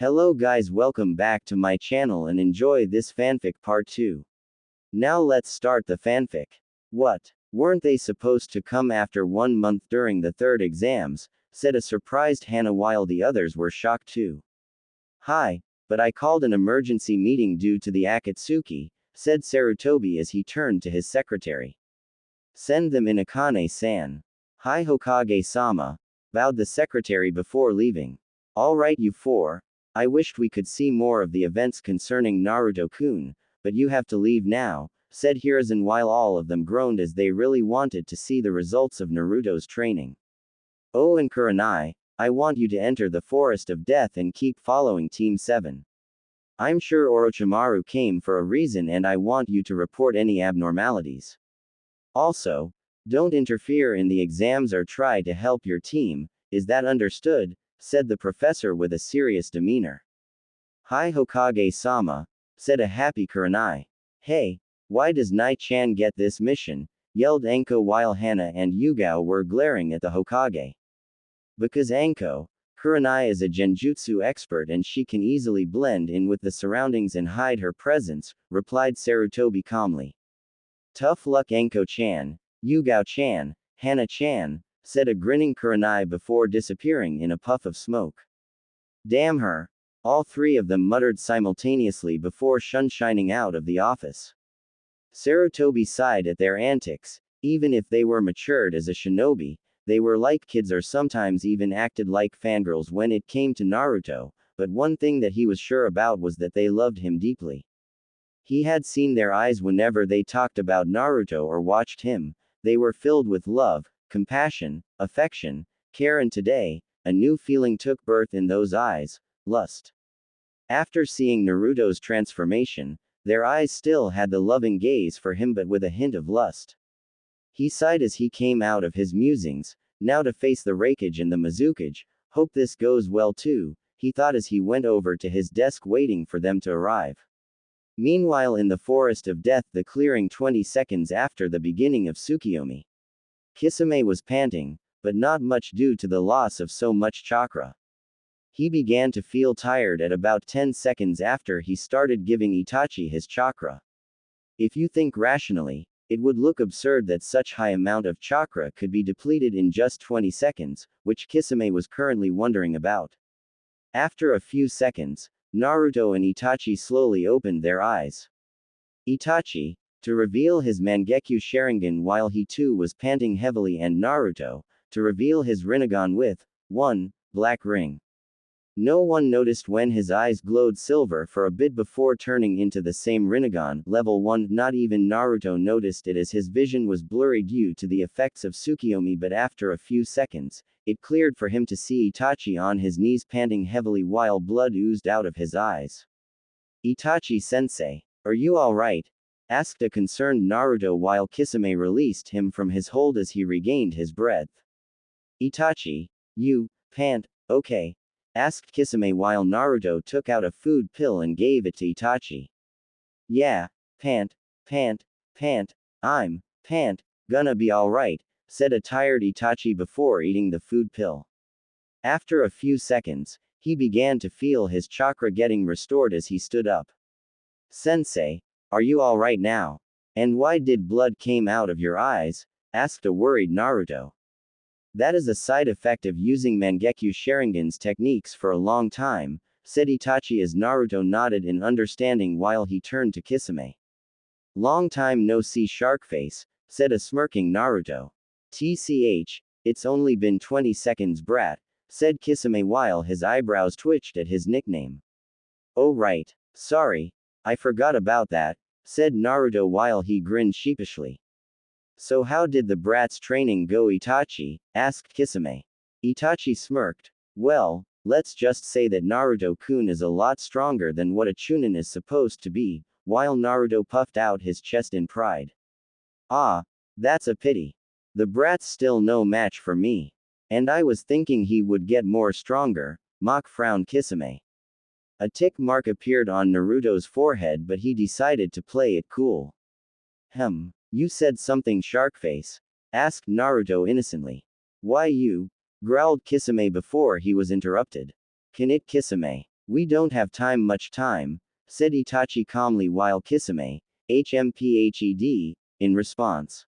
Hello guys, welcome back to my channel and enjoy this fanfic part 2. Now let's start the fanfic. What? Weren't they supposed to come after 1 month during the third exams? Said a surprised Hana while the others were shocked too. Hi, but I called an emergency meeting due to the Akatsuki, said Sarutobi as he turned to his secretary. Send them in Akane-san. Hi Hokage-sama, bowed the secretary before leaving. Alright you four. I wished we could see more of the events concerning Naruto-kun, but you have to leave now, said Hiruzen while all of them groaned as they really wanted to see the results of Naruto's training. Oh and Kurenai, I want you to enter the Forest of Death and keep following Team 7. I'm sure Orochimaru came for a reason and I want you to report any abnormalities. Also, don't interfere in the exams or try to help your team, is that understood? Said the professor with a serious demeanor. Hi Hokage-sama, said a happy Kurenai. Hey, why does Nai-chan get this mission? Yelled Anko while Hana and Yugao were glaring at the Hokage. Because Anko, Kurenai is a genjutsu expert and she can easily blend in with the surroundings and hide her presence, replied Sarutobi calmly. Tough luck Anko-chan, Yugao-chan, Hana-chan, said a grinning Kurenai before disappearing in a puff of smoke. Damn her! All three of them muttered simultaneously before shining out of the office. Sarutobi sighed at their antics. Even if they were matured as a shinobi, they were like kids or sometimes even acted like fangirls when it came to Naruto, but one thing that he was sure about was that they loved him deeply. He had seen their eyes whenever they talked about Naruto or watched him. They were filled with love, compassion, affection, care, and today, a new feeling took birth in those eyes, lust. After seeing Naruto's transformation, their eyes still had the loving gaze for him but with a hint of lust. He sighed as he came out of his musings, now to face the Raikage and the Mizukage. Hope this goes well too, he thought as he went over to his desk waiting for them to arrive. Meanwhile in the Forest of Death, the clearing 20 seconds after the beginning of Tsukiyomi. Kisame was panting, but not much due to the loss of so much chakra. He began to feel tired at about 10 seconds after he started giving Itachi his chakra. If you think rationally, it would look absurd that such high amount of chakra could be depleted in just 20 seconds, which Kisame was currently wondering about. After a few seconds, Naruto and Itachi slowly opened their eyes. Itachi, to reveal his Mangekyo Sharingan while he too was panting heavily, and Naruto, to reveal his Rinnegan with, 1, black ring. No one noticed when his eyes glowed silver for a bit before turning into the same Rinnegan, level 1, not even Naruto noticed it as his vision was blurry due to the effects of Tsukiyomi, but after a few seconds, it cleared for him to see Itachi on his knees panting heavily while blood oozed out of his eyes. Itachi-sensei, are you alright? Asked a concerned Naruto while Kisame released him from his hold as he regained his breath. Itachi, you, pant, okay? Asked Kisame while Naruto took out a food pill and gave it to Itachi. Yeah, pant, I'm, gonna be alright, said a tired Itachi before eating the food pill. After a few seconds, he began to feel his chakra getting restored as he stood up. Sensei, are you alright now? And why did blood came out of your eyes? Asked a worried Naruto. That is a side effect of using Mangekyo Sharingan's techniques for a long time, said Itachi as Naruto nodded in understanding while he turned to Kisame. Long time no see Sharkface, said a smirking Naruto. TCH, it's only been 20 seconds brat, said Kisame while his eyebrows twitched at his nickname. Oh right, sorry, I forgot about that, said Naruto while he grinned sheepishly. So how did the brat's training go, Itachi? Asked Kisame. Itachi smirked. Well, let's just say that Naruto-kun is a lot stronger than what a Chunin is supposed to be, while Naruto puffed out his chest in pride. Ah, that's a pity. The brat's still no match for me. And I was thinking he would get more stronger, mock frowned Kisame. A tick mark appeared on Naruto's forehead, but he decided to play it cool. You said something, Sharkface? Asked Naruto innocently. Why you? Growled Kisame before he was interrupted. Can it Kisame? We don't have much time, said Itachi calmly while Kisame, HMPHED, in response.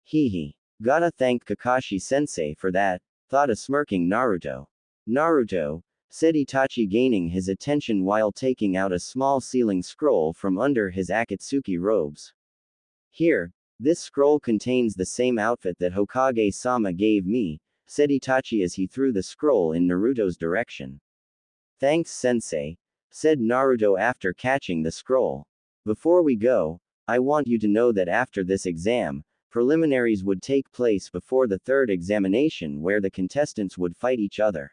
Hee. Gotta thank Kakashi-sensei for that, thought a smirking Naruto. Naruto, said Itachi gaining his attention while taking out a small sealing scroll from under his Akatsuki robes. Here, this scroll contains the same outfit that Hokage-sama gave me, said Itachi as he threw the scroll in Naruto's direction. Thanks sensei, said Naruto after catching the scroll. Before we go, I want you to know that after this exam, preliminaries would take place before the third examination where the contestants would fight each other.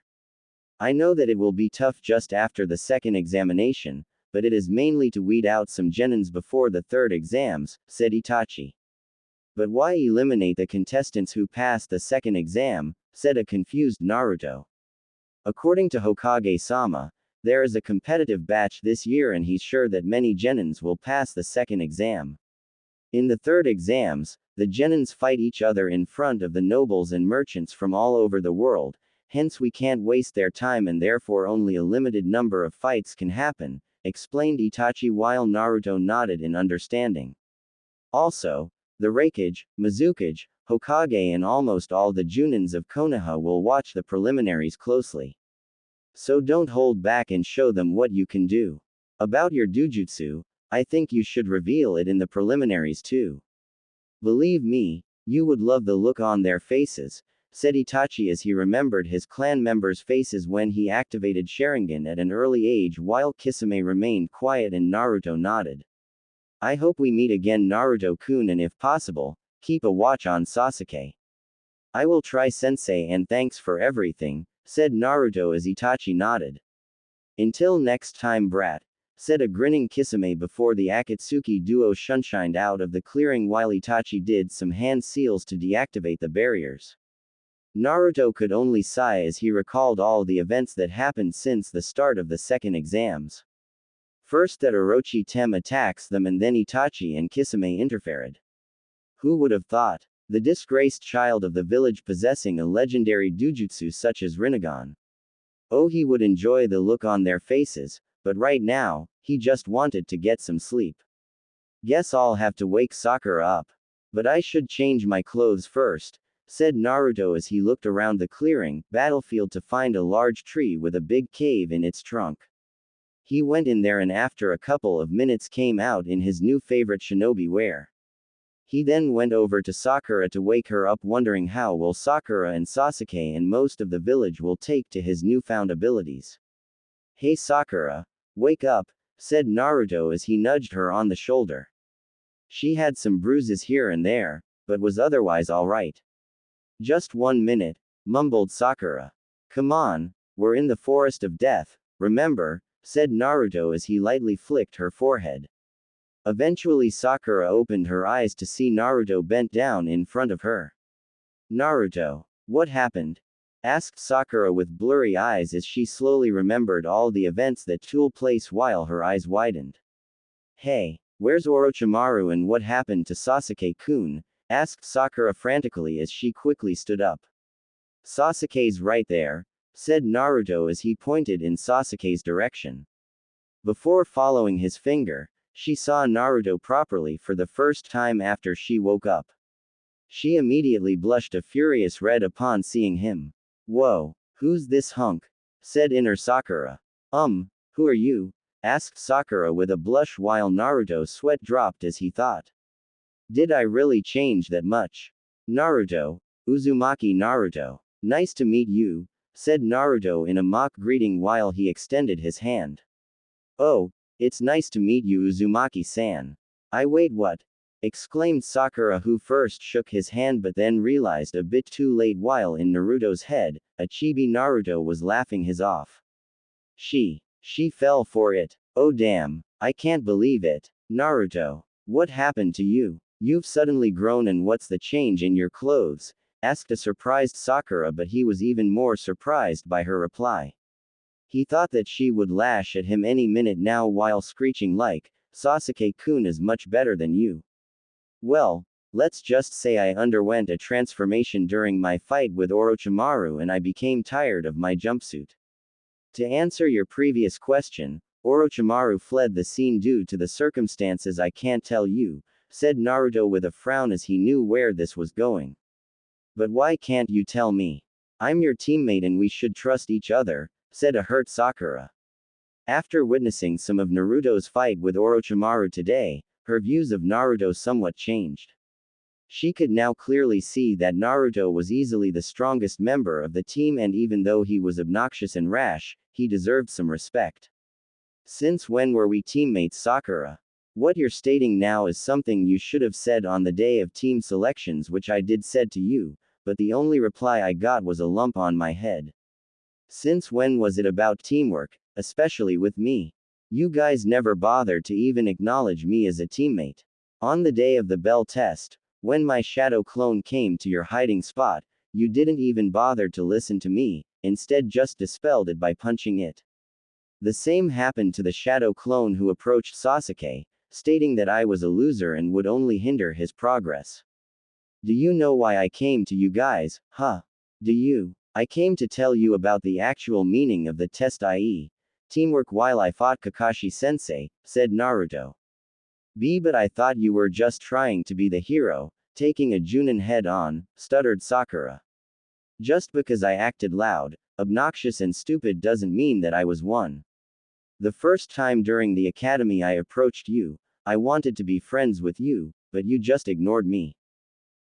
I know that it will be tough just after the second examination, but it is mainly to weed out some genins before the third exams, said Itachi. But why eliminate the contestants who passed the second exam, said a confused Naruto. According to Hokage-sama, there is a competitive batch this year and he's sure that many genins will pass the second exam. In the third exams, the genins fight each other in front of the nobles and merchants from all over the world, hence we can't waste their time and therefore only a limited number of fights can happen, explained Itachi while Naruto nodded in understanding. Also, the Raikage, Mizukage, Hokage and almost all the Junins of Konoha will watch the preliminaries closely. So don't hold back and show them what you can do. About your dujutsu, I think you should reveal it in the preliminaries too. Believe me, you would love the look on their faces, said Itachi as he remembered his clan members' faces when he activated Sharingan at an early age while Kisame remained quiet and Naruto nodded. I hope we meet again Naruto-kun and if possible, keep a watch on Sasuke. I will try sensei and thanks for everything, said Naruto as Itachi nodded. Until next time brat, said a grinning Kisame before the Akatsuki duo shunshined out of the clearing while Itachi did some hand seals to deactivate the barriers. Naruto could only sigh as he recalled all the events that happened since the start of the second exams. First that Orochi Tem attacks them and then Itachi and Kisame interfered. Who would have thought? The disgraced child of the village possessing a legendary dujutsu such as Rinnegan. Oh, he would enjoy the look on their faces, but right now, he just wanted to get some sleep. Guess I'll have to wake Sakura up. But I should change my clothes first, said Naruto as he looked around the clearing, battlefield to find a large tree with a big cave in its trunk. He went in there and after a couple of minutes came out in his new favorite shinobi wear. He then went over to Sakura to wake her up wondering how will Sakura and Sasuke and most of the village will take to his newfound abilities. Hey Sakura, wake up, said Naruto as he nudged her on the shoulder. She had some bruises here and there, but was otherwise alright. Just 1 minute, mumbled Sakura. Come on, we're in the forest of death, remember, said Naruto as he lightly flicked her forehead. Eventually Sakura opened her eyes to see Naruto bent down in front of her. Naruto, what happened? Asked Sakura with blurry eyes as she slowly remembered all the events that took place while her eyes widened. Hey, where's Orochimaru and what happened to Sasuke-kun? Asked Sakura frantically as she quickly stood up. Sasuke's right there, said Naruto as he pointed in Sasuke's direction. Before following his finger, she saw Naruto properly for the first time after she woke up. She immediately blushed a furious red upon seeing him. Whoa, who's this hunk? Said inner Sakura. Who are you? Asked Sakura with a blush while Naruto's sweat dropped as he thought. Did I really change that much? Naruto, Uzumaki Naruto. Nice to meet you, said Naruto in a mock greeting while he extended his hand. Oh, it's nice to meet you Uzumaki-san. Wait what? Exclaimed Sakura who first shook his hand but then realized a bit too late while in Naruto's head, a chibi Naruto was laughing his off. She fell for it. Oh damn, I can't believe it. Naruto, what happened to you? You've suddenly grown and what's the change in your clothes? Asked a surprised Sakura but he was even more surprised by her reply. He thought that she would lash at him any minute now while screeching like, Sasuke-kun is much better than you. Well, let's just say I underwent a transformation during my fight with Orochimaru and I became tired of my jumpsuit. To answer your previous question, Orochimaru fled the scene due to the circumstances I can't tell you, said Naruto with a frown as he knew where this was going. But why can't you tell me? I'm your teammate and we should trust each other, said a hurt Sakura. After witnessing some of Naruto's fight with Orochimaru today, her views of Naruto somewhat changed. She could now clearly see that Naruto was easily the strongest member of the team, and even though he was obnoxious and rash, he deserved some respect. Since when were we teammates, Sakura? What you're stating now is something you should have said on the day of team selections, which I did said to you, but the only reply I got was a lump on my head. Since when was it about teamwork, especially with me? You guys never bothered to even acknowledge me as a teammate. On the day of the bell test, when my shadow clone came to your hiding spot, you didn't even bother to listen to me, instead just dispelled it by punching it. The same happened to the shadow clone who approached Sasuke, stating that I was a loser and would only hinder his progress. Do you know why I came to you guys, huh? Do you? I came to tell you about the actual meaning of the test, i.e., teamwork, while I fought Kakashi-sensei, said Naruto. But I thought you were just trying to be the hero, taking a Chunin head-on, stuttered Sakura. Just because I acted loud, obnoxious and stupid doesn't mean that I was one. The first time during the academy I approached you, I wanted to be friends with you, but you just ignored me.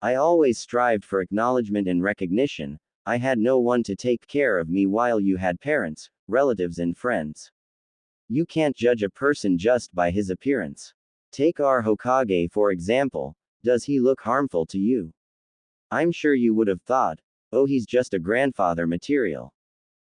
I always strived for acknowledgement and recognition. I had no one to take care of me while you had parents, relatives and friends. You can't judge a person just by his appearance. Take our Hokage for example, does he look harmful to you? I'm sure you would have thought, oh, he's just a grandfather material.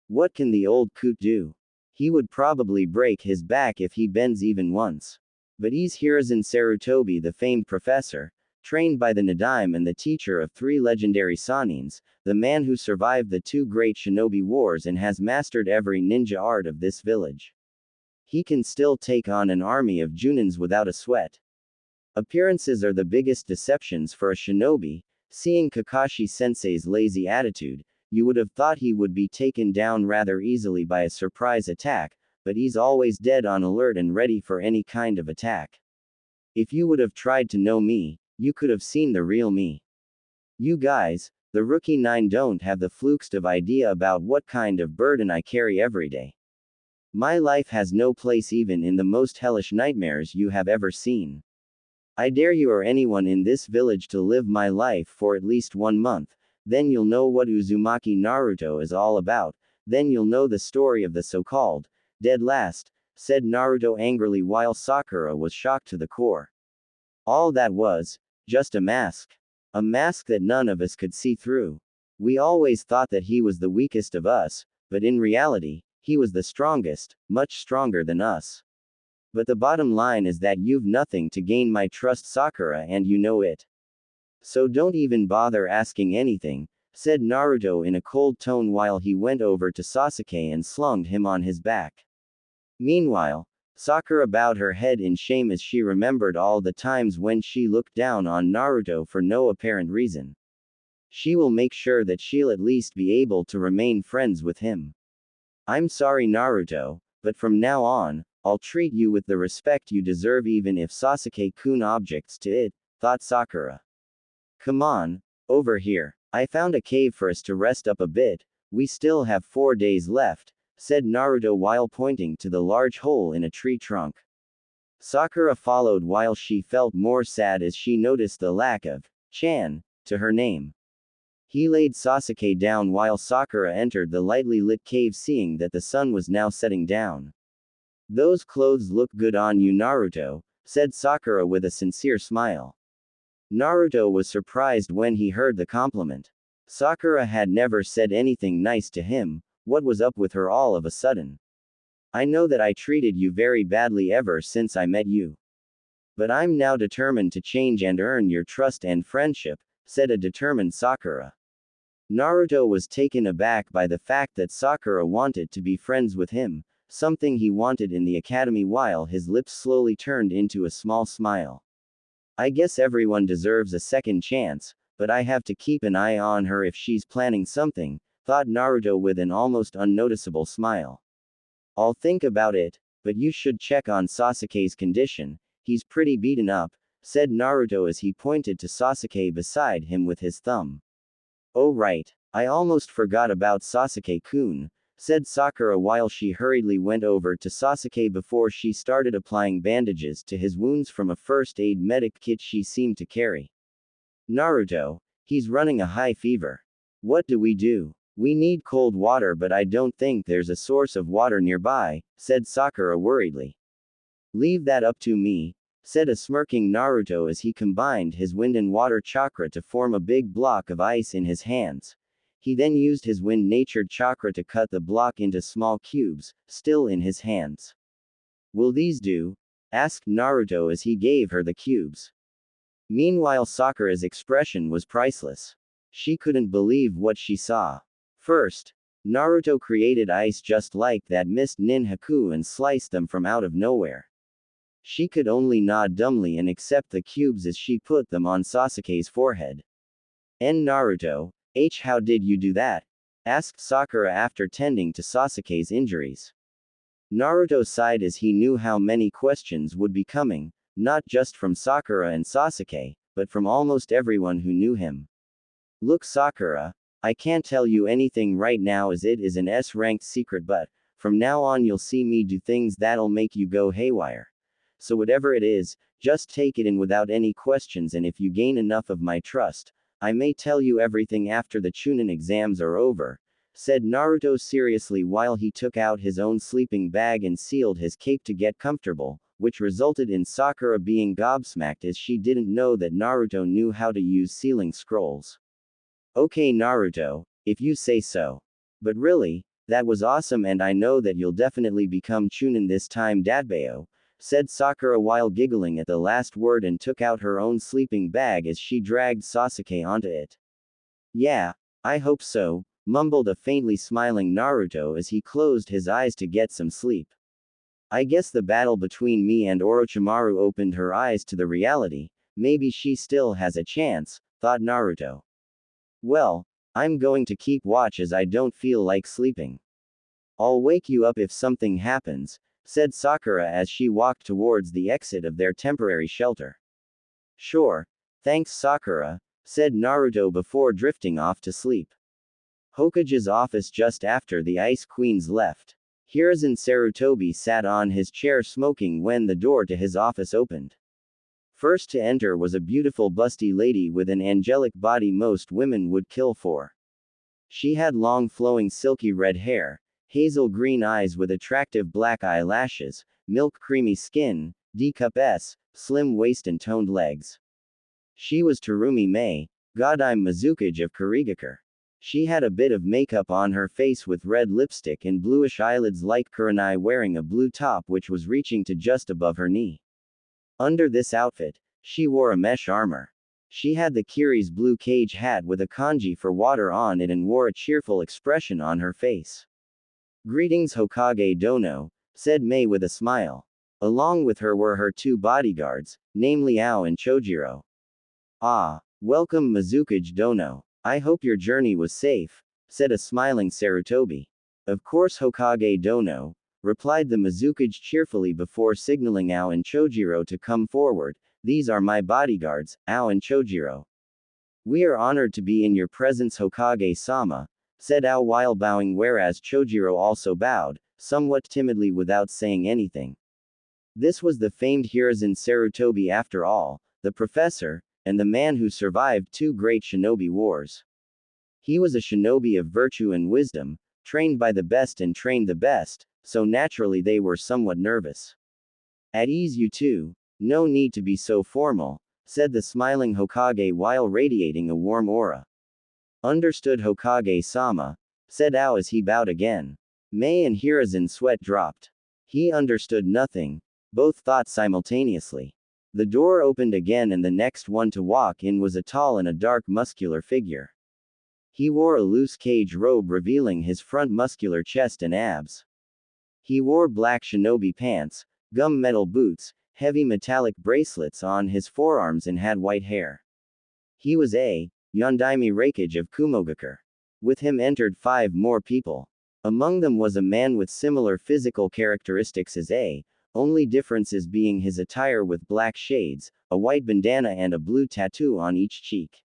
What can the old coot do? He would probably break his back if he bends even once. But he's Hiruzen Sarutobi, the famed professor, trained by the Nadaime and the teacher of 3 legendary Sanins, the man who survived the 2 great shinobi wars and has mastered every ninja art of this village. He can still take on an army of Junins without a sweat. Appearances are the biggest deceptions for a shinobi. Seeing Kakashi-sensei's lazy attitude, you would have thought he would be taken down rather easily by a surprise attack, but he's always dead on alert and ready for any kind of attack. If you would have tried to know me, you could have seen the real me. You guys, the rookie 9, don't have the flukest of idea about what kind of burden I carry every day. My life has no place even in the most hellish nightmares you have ever seen. I dare you or anyone in this village to live my life for at least 1 month, then you'll know what Uzumaki Naruto is all about, then you'll know the story of the so-called dead last, said Naruto angrily while Sakura was shocked to the core. All that was just a mask. A mask that none of us could see through. We always thought that he was the weakest of us, but in reality, he was the strongest, much stronger than us. But the bottom line is that you've nothing to gain my trust, Sakura, and you know it. So don't even bother asking anything, said Naruto in a cold tone while he went over to Sasuke and slung him on his back. Meanwhile, Sakura bowed her head in shame as she remembered all the times when she looked down on Naruto for no apparent reason. She will make sure that she'll at least be able to remain friends with him. I'm sorry, Naruto, but from now on, I'll treat you with the respect you deserve even if Sasuke-kun objects to it, thought Sakura. Come on, over here. I found a cave for us to rest up a bit, we still have 4 days left, said Naruto while pointing to the large hole in a tree trunk. Sakura followed while she felt more sad as she noticed the lack of chan to her name. He laid Sasuke down while Sakura entered the lightly lit cave, seeing that the sun was now setting down. Those clothes look good on you, Naruto, said Sakura with a sincere smile. Naruto was surprised when he heard the compliment. Sakura had never said anything nice to him. What was up with her all of a sudden? I know that I treated you very badly ever since I met you. But I'm now determined to change and earn your trust and friendship, said a determined Sakura. Naruto was taken aback by the fact that Sakura wanted to be friends with him, something he wanted in the academy, while his lips slowly turned into a small smile. I guess everyone deserves a second chance, but I have to keep an eye on her if she's planning something, thought Naruto with an almost unnoticeable smile. I'll think about it, but you should check on Sasuke's condition, he's pretty beaten up, said Naruto as he pointed to Sasuke beside him with his thumb. Oh right, I almost forgot about Sasuke-kun, said Sakura while she hurriedly went over to Sasuke before she started applying bandages to his wounds from a first aid medic kit she seemed to carry. Naruto, he's running a high fever. What do we do? We need cold water, but I don't think there's a source of water nearby, said Sakura worriedly. Leave that up to me, said a smirking Naruto as he combined his wind and water chakra to form a big block of ice in his hands. He then used his wind-natured chakra to cut the block into small cubes, still in his hands. Will these do? Asked Naruto as he gave her the cubes. Meanwhile, Sakura's expression was priceless. She couldn't believe what she saw. First, Naruto created ice just like that mist ninhaku and sliced them from out of nowhere. She could only nod dumbly and accept the cubes as she put them on Sasuke's forehead. Naruto, how did you do that? Asked Sakura after tending to Sasuke's injuries. Naruto sighed as he knew how many questions would be coming, not just from Sakura and Sasuke, but from almost everyone who knew him. Look, Sakura, I can't tell you anything right now as it is an S-ranked secret, but from now on you'll see me do things that'll make you go haywire. So whatever it is, just take it in without any questions, and if you gain enough of my trust, I may tell you everything after the Chunin exams are over, said Naruto seriously while he took out his own sleeping bag and sealed his cape to get comfortable, which resulted in Sakura being gobsmacked as she didn't know that Naruto knew how to use sealing scrolls. Okay Naruto, if you say so. But really, that was awesome, and I know that you'll definitely become Chunin this time, Dadbao, said Sakura while giggling at the last word and took out her own sleeping bag as she dragged Sasuke onto it. Yeah, I hope so, mumbled a faintly smiling Naruto as he closed his eyes to get some sleep. I guess the battle between me and Orochimaru opened her eyes to the reality, maybe she still has a chance, thought Naruto. Well, I'm going to keep watch as I don't feel like sleeping. I'll wake you up if something happens, said Sakura as she walked towards the exit of their temporary shelter. Sure, thanks Sakura, said Naruto before drifting off to sleep. Hokage's office just after the Ice Queens left. Hiruzen Sarutobi sat on his chair smoking when the door to his office opened. First to enter was a beautiful busty lady with an angelic body most women would kill for. She had long flowing silky red hair, hazel green eyes with attractive black eyelashes, milk creamy skin, D-cup S, slim waist and toned legs. She was Terumi Mei, Godime Mizukage of Kurigakure. She had a bit of makeup on her face with red lipstick and bluish eyelids like Kurenai, wearing a blue top which was reaching to just above her knee. Under this outfit, she wore a mesh armor. She had the Kiri's blue cage hat with a kanji for water on it and wore a cheerful expression on her face. Greetings Hokage Dono, said Mei with a smile. Along with her were her two bodyguards, namely Ao and Chojiro. Ah, welcome Mizukage Dono. I hope your journey was safe, said a smiling Sarutobi. Of course Hokage Dono, replied the Mizukage cheerfully before signaling Ao and Chojiro to come forward. These are my bodyguards, Ao and Chojiro. We are honored to be in your presence Hokage-sama, said Ao while bowing, whereas Chojiro also bowed, somewhat timidly without saying anything. This was the famed Hiruzen Sarutobi after all, the professor, and the man who survived two great shinobi wars. He was a shinobi of virtue and wisdom, trained by the best and trained the best, so naturally they were somewhat nervous. At ease you two, no need to be so formal, said the smiling Hokage while radiating a warm aura. Understood Hokage-sama, said Ao as he bowed again. Mei and Hiruzen sweat dropped. He understood nothing, both thought simultaneously. The door opened again and the next one to walk in was a tall and a dark muscular figure. He wore a loose cage robe revealing his front muscular chest and abs. He wore black shinobi pants, gum metal boots, heavy metallic bracelets on his forearms and had white hair. He was a Yondaime Raikage of Kumogakure. With him entered 5 more people. Among them was a man with similar physical characteristics as A, only differences being his attire with black shades, a white bandana and a blue tattoo on each cheek.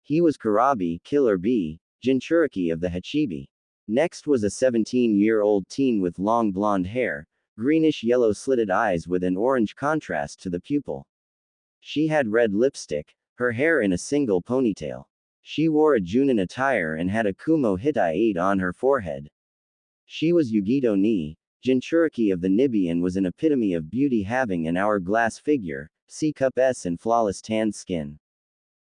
He was Kurabi, Killer B, Jinchuriki of the Hachibi. Next was a 17-year-old teen with long blonde hair, greenish-yellow slitted eyes with an orange contrast to the pupil. She had red lipstick, her hair in a single ponytail. She wore a Chunin attire and had a Kumo Hitai 8 on her forehead. She was Yugito ni, Jinchuriki of the Nibi and was an epitome of beauty, having an hourglass figure, C-cup S and flawless tanned skin.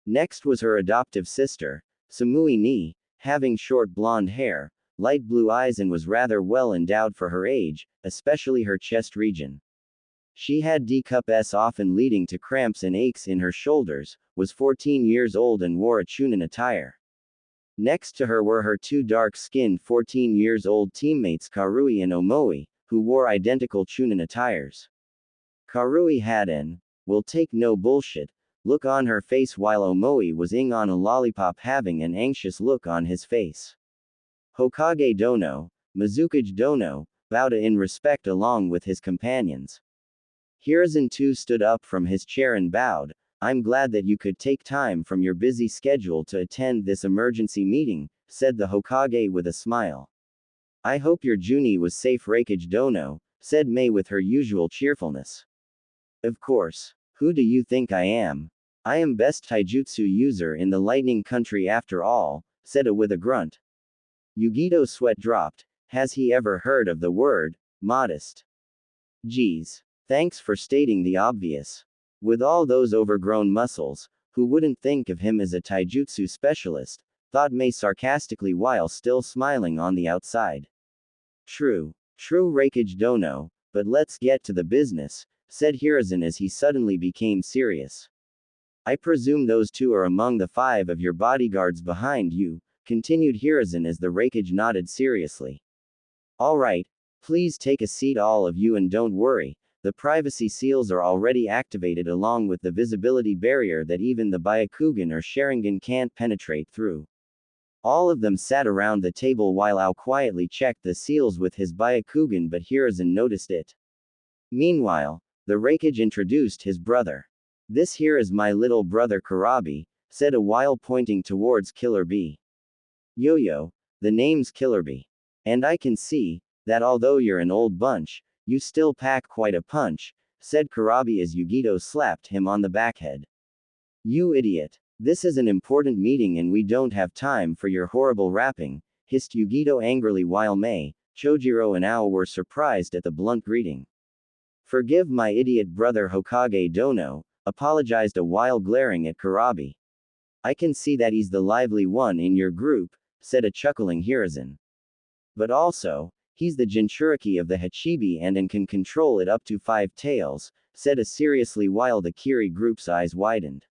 Next was her adoptive sister, Samui ni, having short blonde hair, light blue eyes and was rather well endowed for her age, especially her chest region. She had D-cup S often leading to cramps and aches in her shoulders, was 14 years old and wore a Chunin attire. Next to her were her two dark-skinned 14-years-old teammates Karui and Omoi, who wore identical Chunin attires. Karui had an "will take no bullshit" look on her face while Omoi was ing on a lollipop, having an anxious look on his face. Hokage Dono, Mizukage Dono, bowed in respect along with his companions. Hiruzen too stood up from his chair and bowed. "I'm glad that you could take time from your busy schedule to attend this emergency meeting," said the Hokage with a smile. "I hope your Juni was safe." Raikage Dono, said Mei with her usual cheerfulness. "Of course. Who do you think I am? I am best taijutsu user in the Lightning Country after all," said A with a grunt. Yugito's sweat dropped. Has he ever heard of the word modest? Geez. Thanks for stating the obvious. With all those overgrown muscles, who wouldn't think of him as a taijutsu specialist, thought Mei sarcastically while still smiling on the outside. True. True Raikage Dono, but let's get to the business, said Hiruzen as he suddenly became serious. I presume those two are among the 5 of your bodyguards behind you, continued Hiruzen as the Raikage nodded seriously. All right, please take a seat all of you and don't worry. The privacy seals are already activated along with the visibility barrier that even the Byakugan or Sharingan can't penetrate through. All of them sat around the table while Ao quietly checked the seals with his Byakugan, but Hiruzen noticed it. Meanwhile, the Raikage introduced his brother. This here is my little brother Kurabi, said A while pointing towards Killer B. Yo-yo, the name's Killer B. And I can see that although you're an old bunch, you still pack quite a punch, said Kurabi as Yugito slapped him on the backhead. You idiot. This is an important meeting and we don't have time for your horrible rapping, hissed Yugito angrily while Mei, Chojiro and Ao were surprised at the blunt greeting. Forgive my idiot brother Hokage Dono, apologized A while glaring at Kurabi. I can see that he's the lively one in your group, said a chuckling Hiruzen. But also, he's the Jinchuriki of the Hachibi and can control it up to 5 tails, said A seriously while the Kiri group's eyes widened.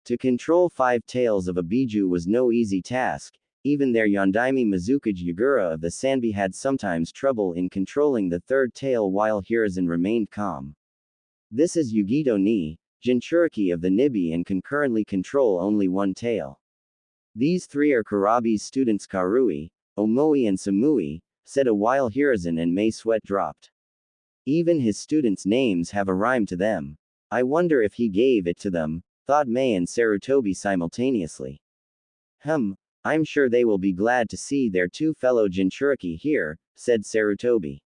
To control 5 tails of a Biju was no easy task, even their Yondaime Mizukage Yagura of the Sanbi had sometimes trouble in controlling the 3rd tail while Hiruzen remained calm. This is Yugito ni, Jinchuriki of the Nibi and can currently control only 1 tail. These 3 are Kurabi's students Karui, Omoi and Samui, said A while Hiruzen and Mei sweat dropped. Even his students' names have a rhyme to them. I wonder if he gave it to them, thought Mei and Sarutobi simultaneously. I'm sure they will be glad to see their 2 fellow Jinchuriki here, said Sarutobi.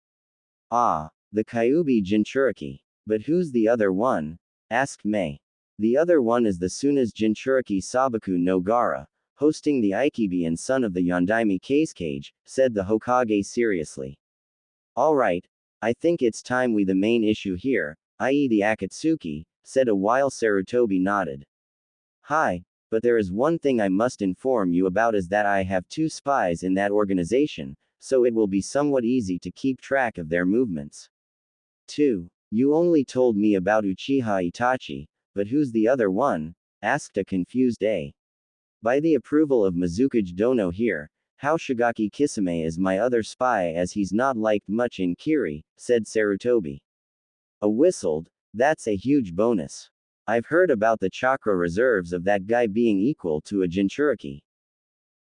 Ah, the Kyuubi Jinchuriki. But who's the other one? Asked Mei. The other one is the Suna's Jinchuriki Sabaku no Gara, hosting the Ikibi and son of the Yondaime Kage, said the Hokage seriously. Alright, I think it's time we the main issue here, i.e. the Akatsuki, said A while Sarutobi nodded. Hi, but there is one thing I must inform you about is that I have 2 spies in that organization, so it will be somewhat easy to keep track of their movements. 2. You only told me about Uchiha Itachi, but who's the other one? Asked a confused A. By the approval of Mizukage Dono here, how Shigaki Kisame is my other spy as he's not liked much in Kiri, said Sarutobi. A whistled, that's a huge bonus. I've heard about the chakra reserves of that guy being equal to a Jinchuriki.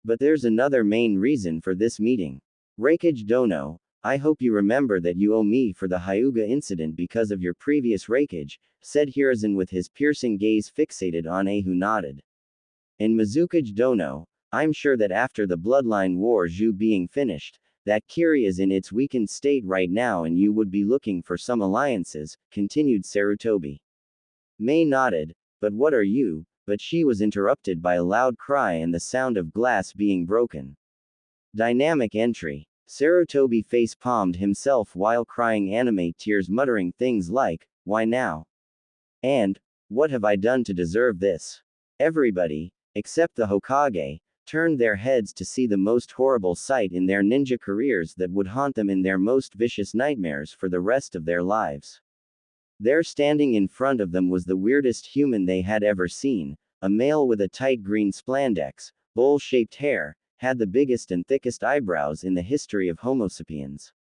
But there's another main reason for this meeting. Reikage Dono, I hope you remember that you owe me for the Hyuga incident because of your previous Reikage, said Hiruzen with his piercing gaze fixated on A, who nodded. In Mizukage Dono, I'm sure that after the Bloodline War Zhu being finished, that Kiri is in its weakened state right now and you would be looking for some alliances, continued Sarutobi. Mei nodded, but what are you? But she was interrupted by a loud cry and the sound of glass being broken. Dynamic entry. Sarutobi face-palmed himself while crying anime tears, muttering things like, "Why now?" and, "What have I done to deserve this?" Everybody, except the Hokage, turned their heads to see the most horrible sight in their ninja careers that would haunt them in their most vicious nightmares for the rest of their lives. There standing in front of them was the weirdest human they had ever seen, a male with a tight green spandex, bowl-shaped hair, had the biggest and thickest eyebrows in the history of Homo sapiens.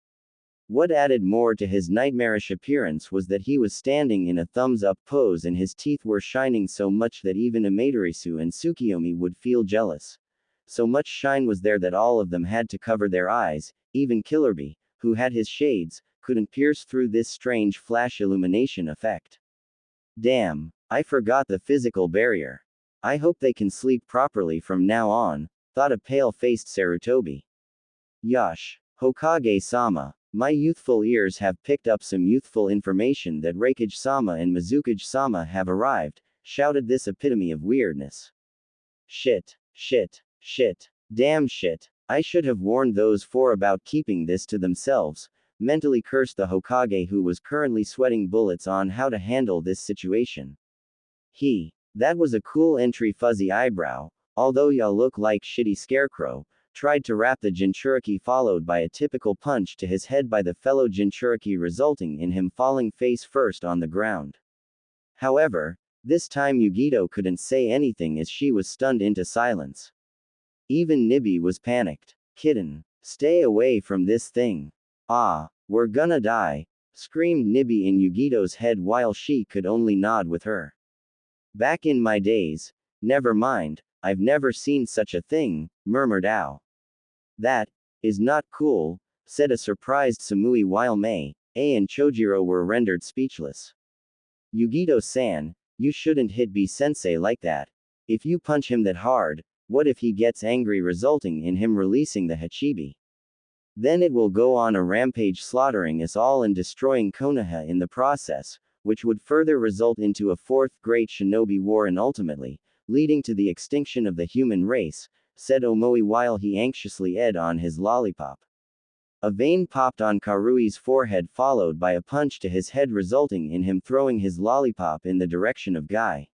What added more to his nightmarish appearance was that he was standing in a thumbs-up pose and his teeth were shining so much that even Amaterasu and Tsukiyomi would feel jealous. So much shine was there that all of them had to cover their eyes, even Killerby, who had his shades, couldn't pierce through this strange flash illumination effect. Damn, I forgot the physical barrier. I hope they can sleep properly from now on, thought a pale-faced Sarutobi. Yash, Hokage-sama, my youthful ears have picked up some youthful information that Reikage-sama and Mizukage-sama have arrived, shouted this epitome of weirdness. Shit, shit, shit, damn shit, I should have warned those four about keeping this to themselves, mentally cursed the Hokage, who was currently sweating bullets on how to handle this situation. That was a cool entry. Fuzzy eyebrow, although ya look like shitty scarecrow, tried to wrap the Jinchuriki, followed by a typical punch to his head by the fellow Jinchuriki, resulting in him falling face first on the ground. However, this time Yugito couldn't say anything as she was stunned into silence. Even Nibby was panicked. Kitten, stay away from this thing. Ah, we're gonna die, screamed Nibby in Yugito's head while she could only nod with her. Back in my days, never mind, I've never seen such a thing, murmured Ao. That is not cool, said a surprised Samui while Mei, A and Chojiro were rendered speechless. Yugito-san, you shouldn't hit B-sensei like that. If you punch him that hard, what if he gets angry, resulting in him releasing the Hachibi? Then it will go on a rampage, slaughtering us all and destroying Konoha in the process, which would further result into a fourth great shinobi war and ultimately, leading to the extinction of the human race, said Omoi while he anxiously ate on his lollipop. A vein popped on Karui's forehead, followed by a punch to his head, resulting in him throwing his lollipop in the direction of Guy.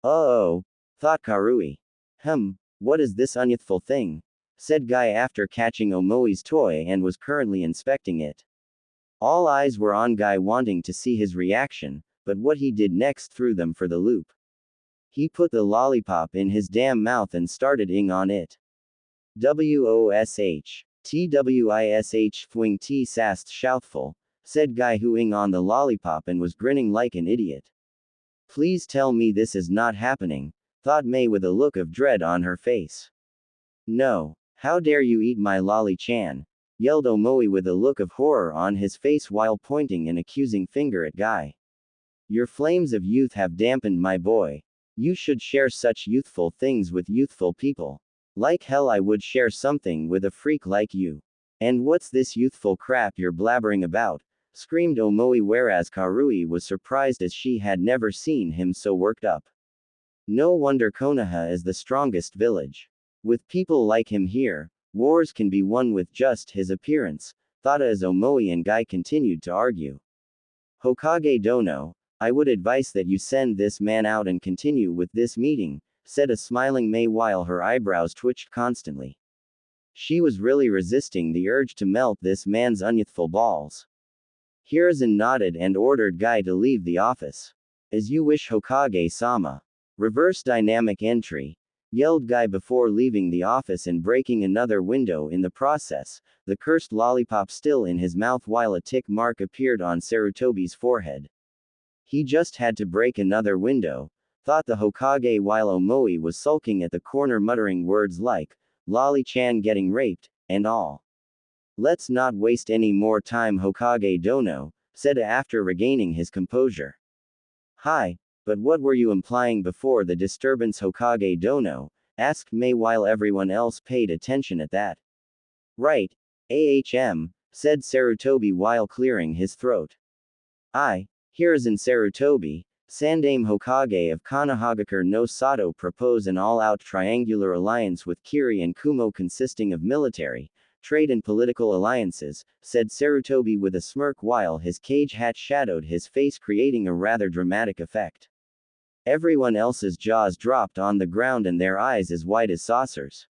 Oh, thought Karui. What is this unyouthful thing? Said Guy after catching Omoi's toy and was currently inspecting it. All eyes were on Guy, wanting to see his reaction, but what he did next threw them for the loop. He put the lollipop in his damn mouth and started ing on it. Wosh. Twish fwing t sast shouthful, said Guy, who ing on the lollipop and was grinning like an idiot. Please tell me this is not happening, thought Mei with a look of dread on her face. No, how dare you eat my lolly-chan, yelled Omoi with a look of horror on his face while pointing an accusing finger at Guy. Your flames of youth have dampened my boy. You should share such youthful things with youthful people. Like hell I would share something with a freak like you. And what's this youthful crap you're blabbering about? Screamed Omoi, whereas Karui was surprised as she had never seen him so worked up. No wonder Konoha is the strongest village. With people like him here, wars can be won with just his appearance, thought as Omoi and Guy continued to argue. Hokage Dono, I would advise that you send this man out and continue with this meeting, said a smiling Mei while her eyebrows twitched constantly. She was really resisting the urge to melt this man's unyouthful balls. Hiruzen nodded and ordered Guy to leave the office. As you wish, Hokage-sama. Reverse dynamic entry, yelled Guy before leaving the office and breaking another window in the process, the cursed lollipop still in his mouth while a tick mark appeared on Sarutobi's forehead. He just had to break another window, thought the Hokage while Omoi was sulking at the corner, muttering words like, Lolly-chan getting raped, and all. Let's not waste any more time, Hokage Dono said after regaining his composure. Hi, but what were you implying before the disturbance, Hokage Dono asked Mei while everyone else paid attention at that. Right, said Sarutobi while clearing his throat. Hiruzen Sarutobi, Sandaime Hokage of Konohagakure no Sato propose an all-out triangular alliance with Kiri and Kumo consisting of military, trade and political alliances, said Sarutobi with a smirk while his cage hat shadowed his face, creating a rather dramatic effect. Everyone else's jaws dropped on the ground and their eyes as wide as saucers.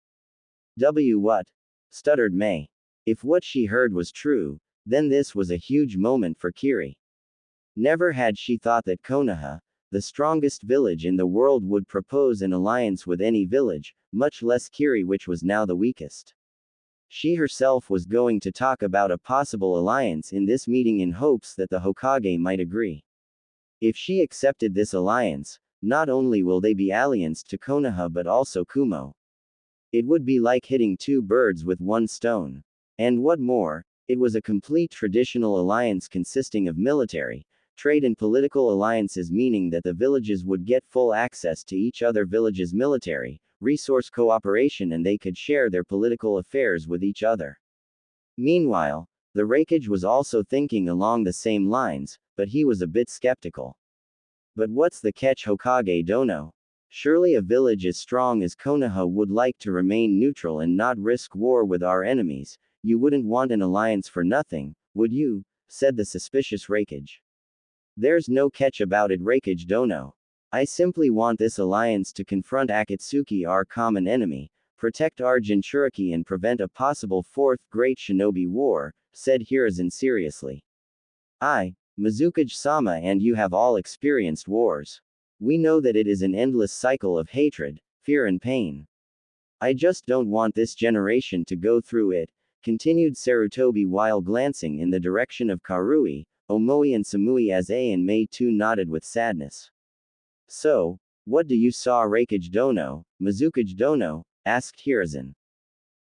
What? Stuttered Mei. If what she heard was true, then this was a huge moment for Kiri. Never had she thought that Konoha, the strongest village in the world, would propose an alliance with any village, much less Kiri, which was now the weakest. She herself was going to talk about a possible alliance in this meeting in hopes that the Hokage might agree. If she accepted this alliance, not only will they be allianced to Konoha but also Kumo. It would be like hitting two birds with one stone. And what more, it was a complete traditional alliance consisting of military, trade and political alliances, meaning that the villages would get full access to each other village's military, resource cooperation, and they could share their political affairs with each other. Meanwhile, the Raikage was also thinking along the same lines, but he was a bit skeptical. But what's the catch, Hokage Dono? Surely a village as strong as Konoha would like to remain neutral and not risk war with our enemies. You wouldn't want an alliance for nothing, would you? Said the suspicious Raikage. There's no catch about it, Raikage Dono. I simply want this alliance to confront Akatsuki, our common enemy, protect our Jinchuriki and prevent a possible fourth great shinobi war, said Hiruzen seriously. Mizukage-sama, and you have all experienced wars. We know that it is an endless cycle of hatred, fear and pain. I just don't want this generation to go through it, continued Sarutobi while glancing in the direction of Karui, Omoi and Samui as A and Mei too nodded with sadness. So, what do you saw, Raikage Dono, Mizukage Dono? Asked Hiruzen.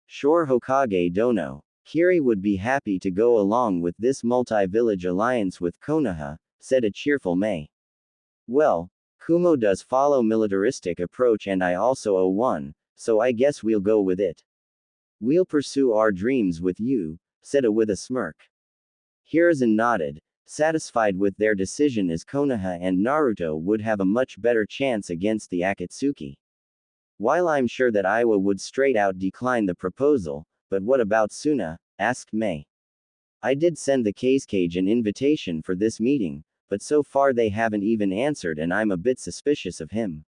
Sure, Hokage Dono. Kiri would be happy to go along with this multi-village alliance with Konoha, said a cheerful Mei. Well, Kumo does follow militaristic approach and I also owe one, so I guess we'll go with it. We'll pursue our dreams with you, said A with a smirk. Hiruzen nodded, satisfied with their decision, as Konoha and Naruto would have a much better chance against the Akatsuki. While I'm sure that Iwa would straight out decline the proposal, but what about Suna? Asked Mei. I did send the Kazekage an invitation for this meeting, but so far they haven't even answered and I'm a bit suspicious of him.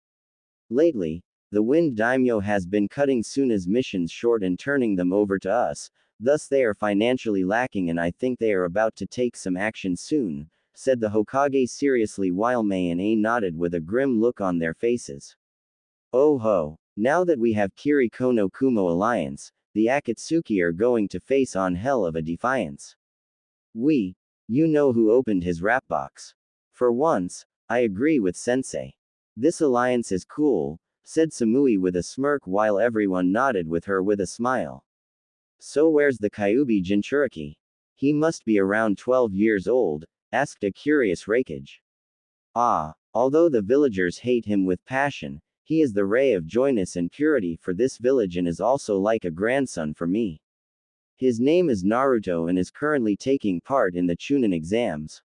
Lately, the Wind Daimyo has been cutting Suna's missions short and turning them over to us, thus they are financially lacking and I think they are about to take some action soon, said the Hokage seriously while Mei and A nodded with a grim look on their faces. Oh ho! Now that we have Kiri Kono Kumo alliance, the Akatsuki are going to face on hell of a defiance. You know who opened his rap box. For once, I agree with Sensei. This alliance is cool, said Samui with a smirk while everyone nodded with her with a smile. So where's the Kyuubi Jinchuriki? He must be around 12 years old, asked a curious Raikage. Although the villagers hate him with passion, he is the ray of joyness and purity for this village and is also like a grandson for me. His name is Naruto and is currently taking part in the Chunin exams.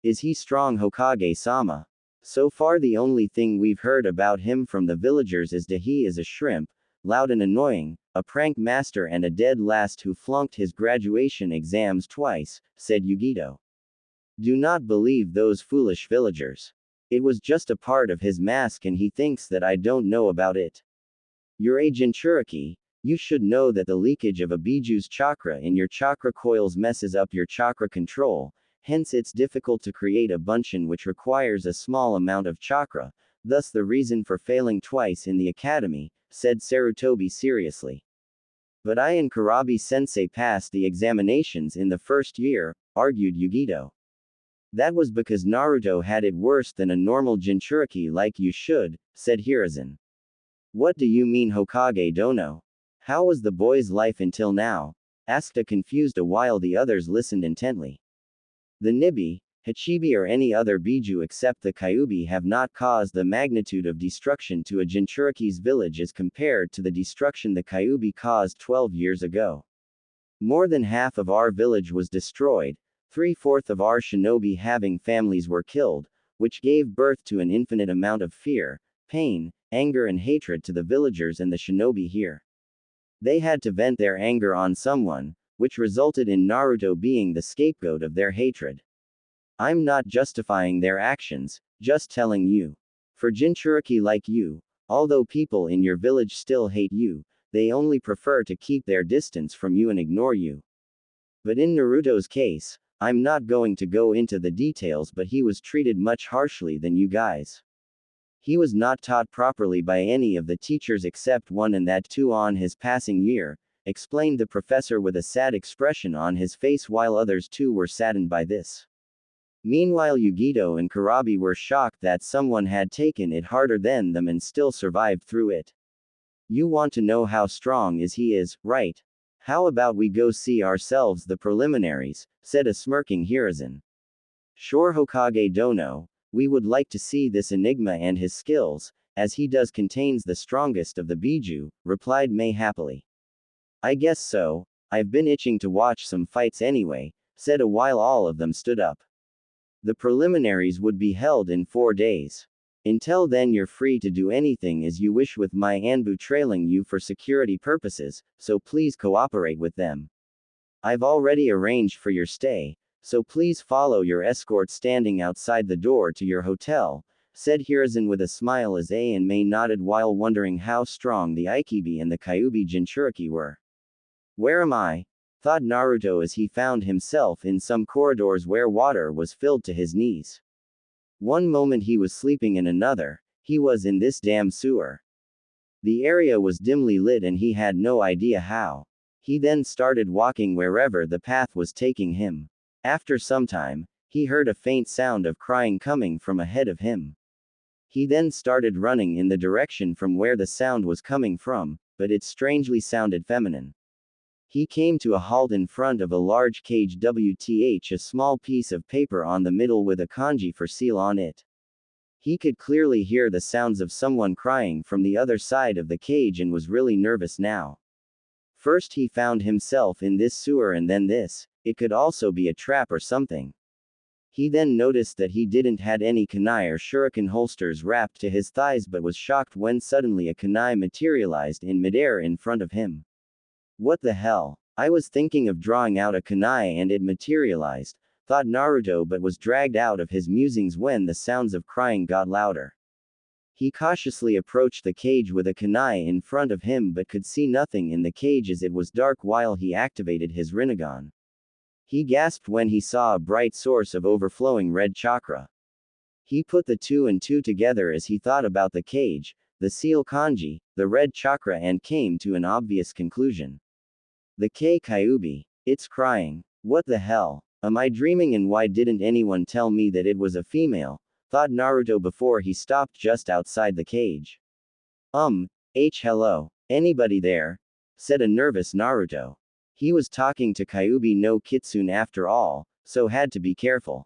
Is he strong, Hokage-sama? So far the only thing we've heard about him from the villagers is that he is a shrimp, loud and annoying, a prank master and a dead last who flunked his graduation exams twice, said Yugito. Do not believe those foolish villagers. It was just a part of his mask and he thinks that I don't know about it. You're a Jinchuriki. You should know that the leakage of a Biju's chakra in your chakra coils messes up your chakra control, hence it's difficult to create a bunshin which requires a small amount of chakra, thus the reason for failing twice in the academy, said Sarutobi seriously. But I and Karabi-sensei passed the examinations in the first year, argued Yugito. That was because Naruto had it worse than a normal Jinchuriki like you should, said Hiruzen. What do you mean, Hokage Dono? How was the boy's life until now? asked a confused while the others listened intently. The Nibi, Hachibi or any other Biju except the Kyubi have not caused the magnitude of destruction to a Jinchuriki's village as compared to the destruction the Kyubi caused 12 years ago. More than half of our village was destroyed, 3/4 of our shinobi having families were killed, which gave birth to an infinite amount of fear, pain, anger and hatred to the villagers and the shinobi here. They had to vent their anger on someone, which resulted in Naruto being the scapegoat of their hatred. I'm not justifying their actions, just telling you. For Jinchuriki like you, although people in your village still hate you, they only prefer to keep their distance from you and ignore you. But in Naruto's case, I'm not going to go into the details, but he was treated much harshly than you guys. He was not taught properly by any of the teachers except one, and that too on his passing year, explained the professor with a sad expression on his face, while others too were saddened by this. Meanwhile Yugito and Kurabi were shocked that someone had taken it harder than them and still survived through it. You want to know how strong he is, right? How about we go see ourselves the preliminaries, said a smirking Hiruzen. Sure Hokage Dono, we would like to see this enigma and his skills, as he does contains the strongest of the Biju, replied Mei happily. I guess so, I've been itching to watch some fights anyway, said a while all of them stood up. The preliminaries would be held in 4 days. Until then you're free to do anything as you wish with my Anbu trailing you for security purposes, so please cooperate with them. I've already arranged for your stay, so please follow your escort standing outside the door to your hotel, said Hiruzen with a smile as A and Mei nodded while wondering how strong the Ikibi and the Kyubi Jinchuriki were. Where am I? Thought Naruto as he found himself in some corridors where water was filled to his knees. One moment he was sleeping and another, he was in this damn sewer. The area was dimly lit and he had no idea how. He then started walking wherever the path was taking him. After some time, he heard a faint sound of crying coming from ahead of him. He then started running in the direction from where the sound was coming from, but it strangely sounded feminine. He came to a halt in front of a large cage with a small piece of paper on the middle with a kanji for seal on it. He could clearly hear the sounds of someone crying from the other side of the cage and was really nervous now. First he found himself in this sewer and then this, it could also be a trap or something. He then noticed that he didn't had any kunai or shuriken holsters wrapped to his thighs but was shocked when suddenly a kunai materialized in midair in front of him. What the hell? I was thinking of drawing out a kunai and it materialized, thought Naruto, but was dragged out of his musings when the sounds of crying got louder. He cautiously approached the cage with a kunai in front of him but could see nothing in the cage as it was dark while he activated his Rinnegan. He gasped when he saw a bright source of overflowing red chakra. He put the 2 and 2 together as he thought about the cage, the seal kanji, the red chakra and came to an obvious conclusion. The Kyubi. It's crying. What the hell? Am I dreaming and why didn't anyone tell me that it was a female? Thought Naruto before he stopped just outside the cage. Hello. Anybody there? Said a nervous Naruto. He was talking to Kyubi no Kitsune after all, so had to be careful.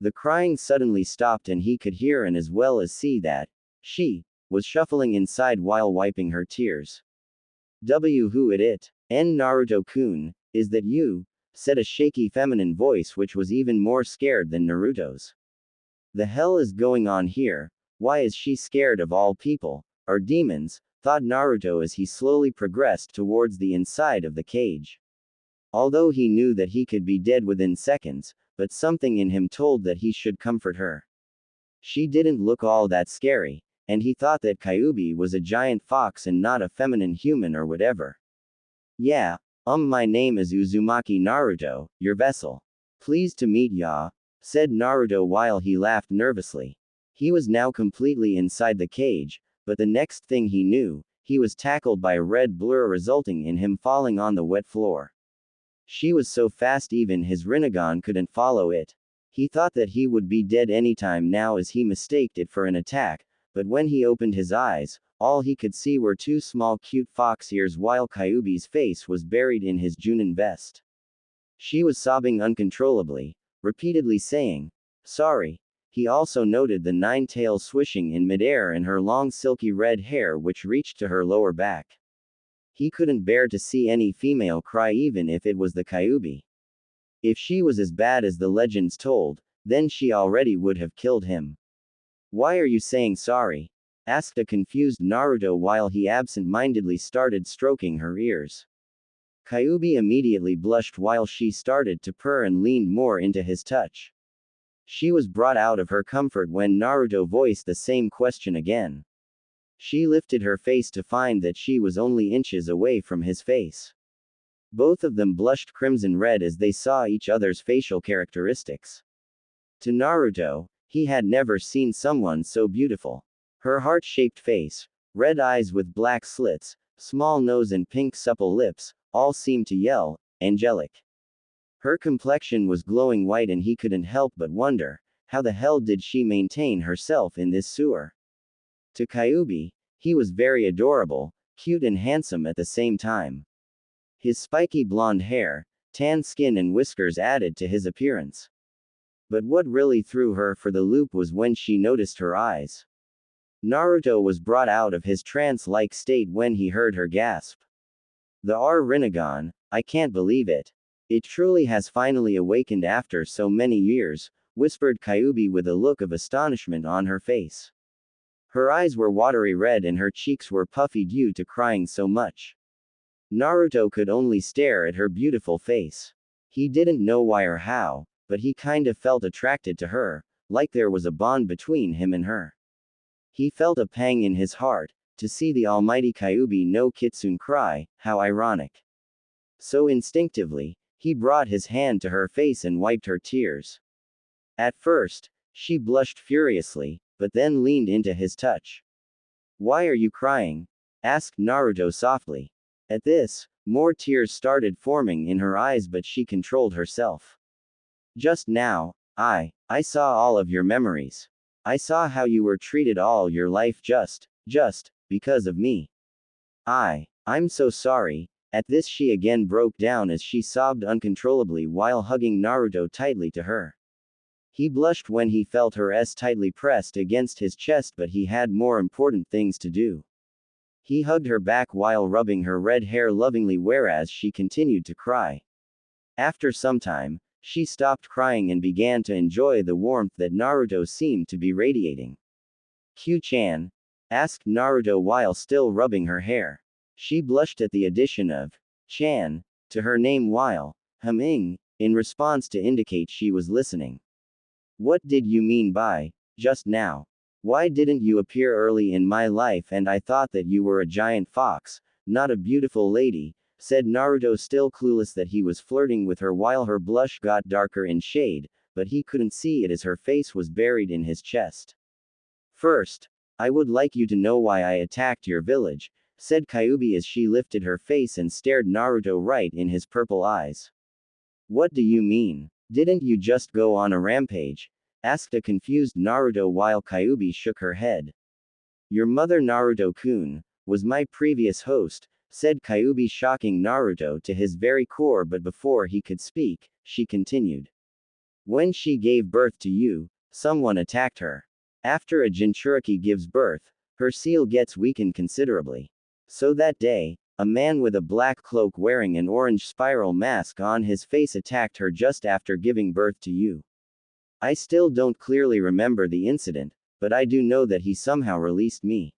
The crying suddenly stopped and he could hear and as well as see that she was shuffling inside while wiping her tears. Who it? Naruto-kun, is that you? Said a shaky feminine voice which was even more scared than Naruto's. The hell is going on here? Why is she scared of all people, or demons? Thought Naruto as he slowly progressed towards the inside of the cage. Although he knew that he could be dead within seconds, but something in him told that he should comfort her. She didn't look all that scary, and he thought that Kyubi was a giant fox and not a feminine human or whatever. Yeah, my name is Uzumaki Naruto, your vessel. Pleased to meet ya, said Naruto while he laughed nervously. He was now completely inside the cage, but the next thing he knew, he was tackled by a red blur resulting in him falling on the wet floor. She was so fast even his Rinnegan couldn't follow it. He thought that he would be dead anytime now as he mistaked it for an attack, but when he opened his eyes, all he could see were two small cute fox ears while Kyuubi's face was buried in his Chunin vest. She was sobbing uncontrollably, repeatedly saying, "Sorry." He also noted the nine tails swishing in midair and her long silky red hair which reached to her lower back. He couldn't bear to see any female cry even if it was the Kyuubi. If she was as bad as the legends told, then she already would have killed him. "Why are you saying sorry?" asked a confused Naruto while he absent-mindedly started stroking her ears. Kyuubi immediately blushed while she started to purr and leaned more into his touch. She was brought out of her comfort when Naruto voiced the same question again. She lifted her face to find that she was only inches away from his face. Both of them blushed crimson red as they saw each other's facial characteristics. To Naruto, he had never seen someone so beautiful. Her heart-shaped face, red eyes with black slits, small nose and pink supple lips, all seemed to yell, angelic. Her complexion was glowing white and he couldn't help but wonder, how the hell did she maintain herself in this sewer? To Kyuubi, he was very adorable, cute and handsome at the same time. His spiky blonde hair, tan skin and whiskers added to his appearance. But what really threw her for the loop was when she noticed her eyes. Naruto was brought out of his trance-like state when he heard her gasp. "The Rinnegan, I can't believe it. It truly has finally awakened after so many years," whispered Kyuubi with a look of astonishment on her face. Her eyes were watery red and her cheeks were puffy due to crying so much. Naruto could only stare at her beautiful face. He didn't know why or how, but he kinda felt attracted to her, like there was a bond between him and her. He felt a pang in his heart, to see the almighty Kyuubi no Kitsune cry, how ironic. So instinctively, he brought his hand to her face and wiped her tears. At first, she blushed furiously, but then leaned into his touch. "Why are you crying?" asked Naruto softly. At this, more tears started forming in her eyes but she controlled herself. "Just now, I saw all of your memories. I saw how you were treated all your life just because of me. I'm so sorry." At this she again broke down as she sobbed uncontrollably while hugging Naruto tightly to her. He blushed when he felt her tightly pressed against his chest but he had more important things to do. He hugged her back while rubbing her red hair lovingly whereas she continued to cry. After some time, she stopped crying and began to enjoy the warmth that Naruto seemed to be radiating. "Q-chan?" asked Naruto while still rubbing her hair. She blushed at the addition of "chan" to her name while humming in response to indicate she was listening. "What did you mean by just now? Why didn't you appear early in my life and I thought that you were a giant fox, not a beautiful lady," said Naruto still clueless that he was flirting with her while her blush got darker in shade, but he couldn't see it as her face was buried in his chest. "First, I would like you to know why I attacked your village," said Kyuubi as she lifted her face and stared Naruto right in his purple eyes. "What do you mean? Didn't you just go on a rampage?" asked a confused Naruto while Kyuubi shook her head. "Your mother Naruto-kun was my previous host," said Kyuubi shocking Naruto to his very core but before he could speak, she continued. "When she gave birth to you, someone attacked her. After a Jinchuriki gives birth, her seal gets weakened considerably. So that day, a man with a black cloak wearing an orange spiral mask on his face attacked her just after giving birth to you. I still don't clearly remember the incident, but I do know that he somehow released me.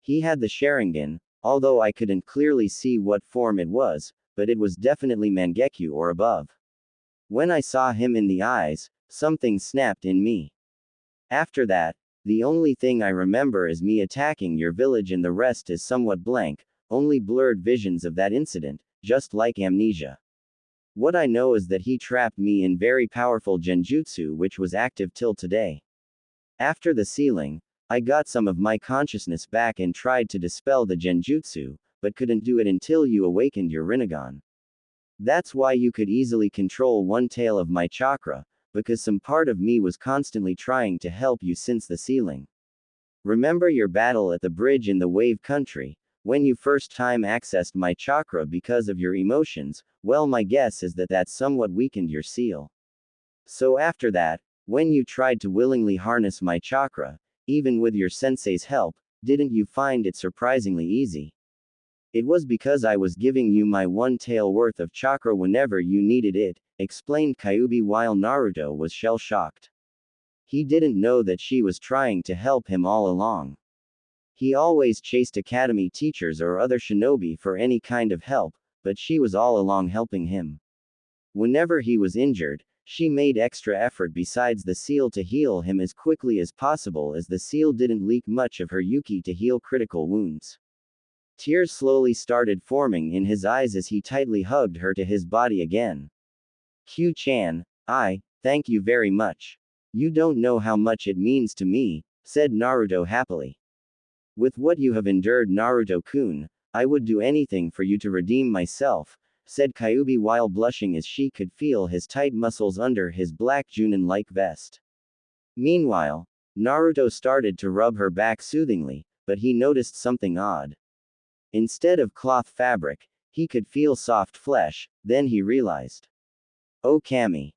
He had the Sharingan, although I couldn't clearly see what form it was, but it was definitely Mangekyo or above. When I saw him in the eyes, something snapped in me. After that, the only thing I remember is me attacking your village and the rest is somewhat blank, only blurred visions of that incident, just like amnesia. What I know is that he trapped me in very powerful genjutsu which was active till today. After the sealing, I got some of my consciousness back and tried to dispel the genjutsu, but couldn't do it until you awakened your Rinnegan. That's why you could easily control one tail of my chakra, because some part of me was constantly trying to help you since the sealing. Remember your battle at the bridge in the Wave Country, when you first time accessed my chakra because of your emotions? Well, my guess is that that somewhat weakened your seal. So after that, when you tried to willingly harness my chakra, even with your sensei's help, didn't you find it surprisingly easy? It was because I was giving you my one tail worth of chakra whenever you needed it, explained Kyuubi while Naruto was shell-shocked. He didn't know that she was trying to help him all along. He always chased academy teachers or other shinobi for any kind of help, but she was all along helping him. Whenever he was injured, she made extra effort besides the seal to heal him as quickly as possible, as the seal didn't leak much of her yuki to heal critical wounds. Tears slowly started forming in his eyes as he tightly hugged her to his body again. Q-chan, thank you very much. You don't know how much it means to me, said Naruto happily. With what you have endured, Naruto-kun, I would do anything for you to redeem myself, said Kyuubi while blushing as she could feel his tight muscles under his black Chunin-like vest. Meanwhile, Naruto started to rub her back soothingly, but he noticed something odd. Instead of cloth fabric, he could feel soft flesh. Then he realized. Oh Kami,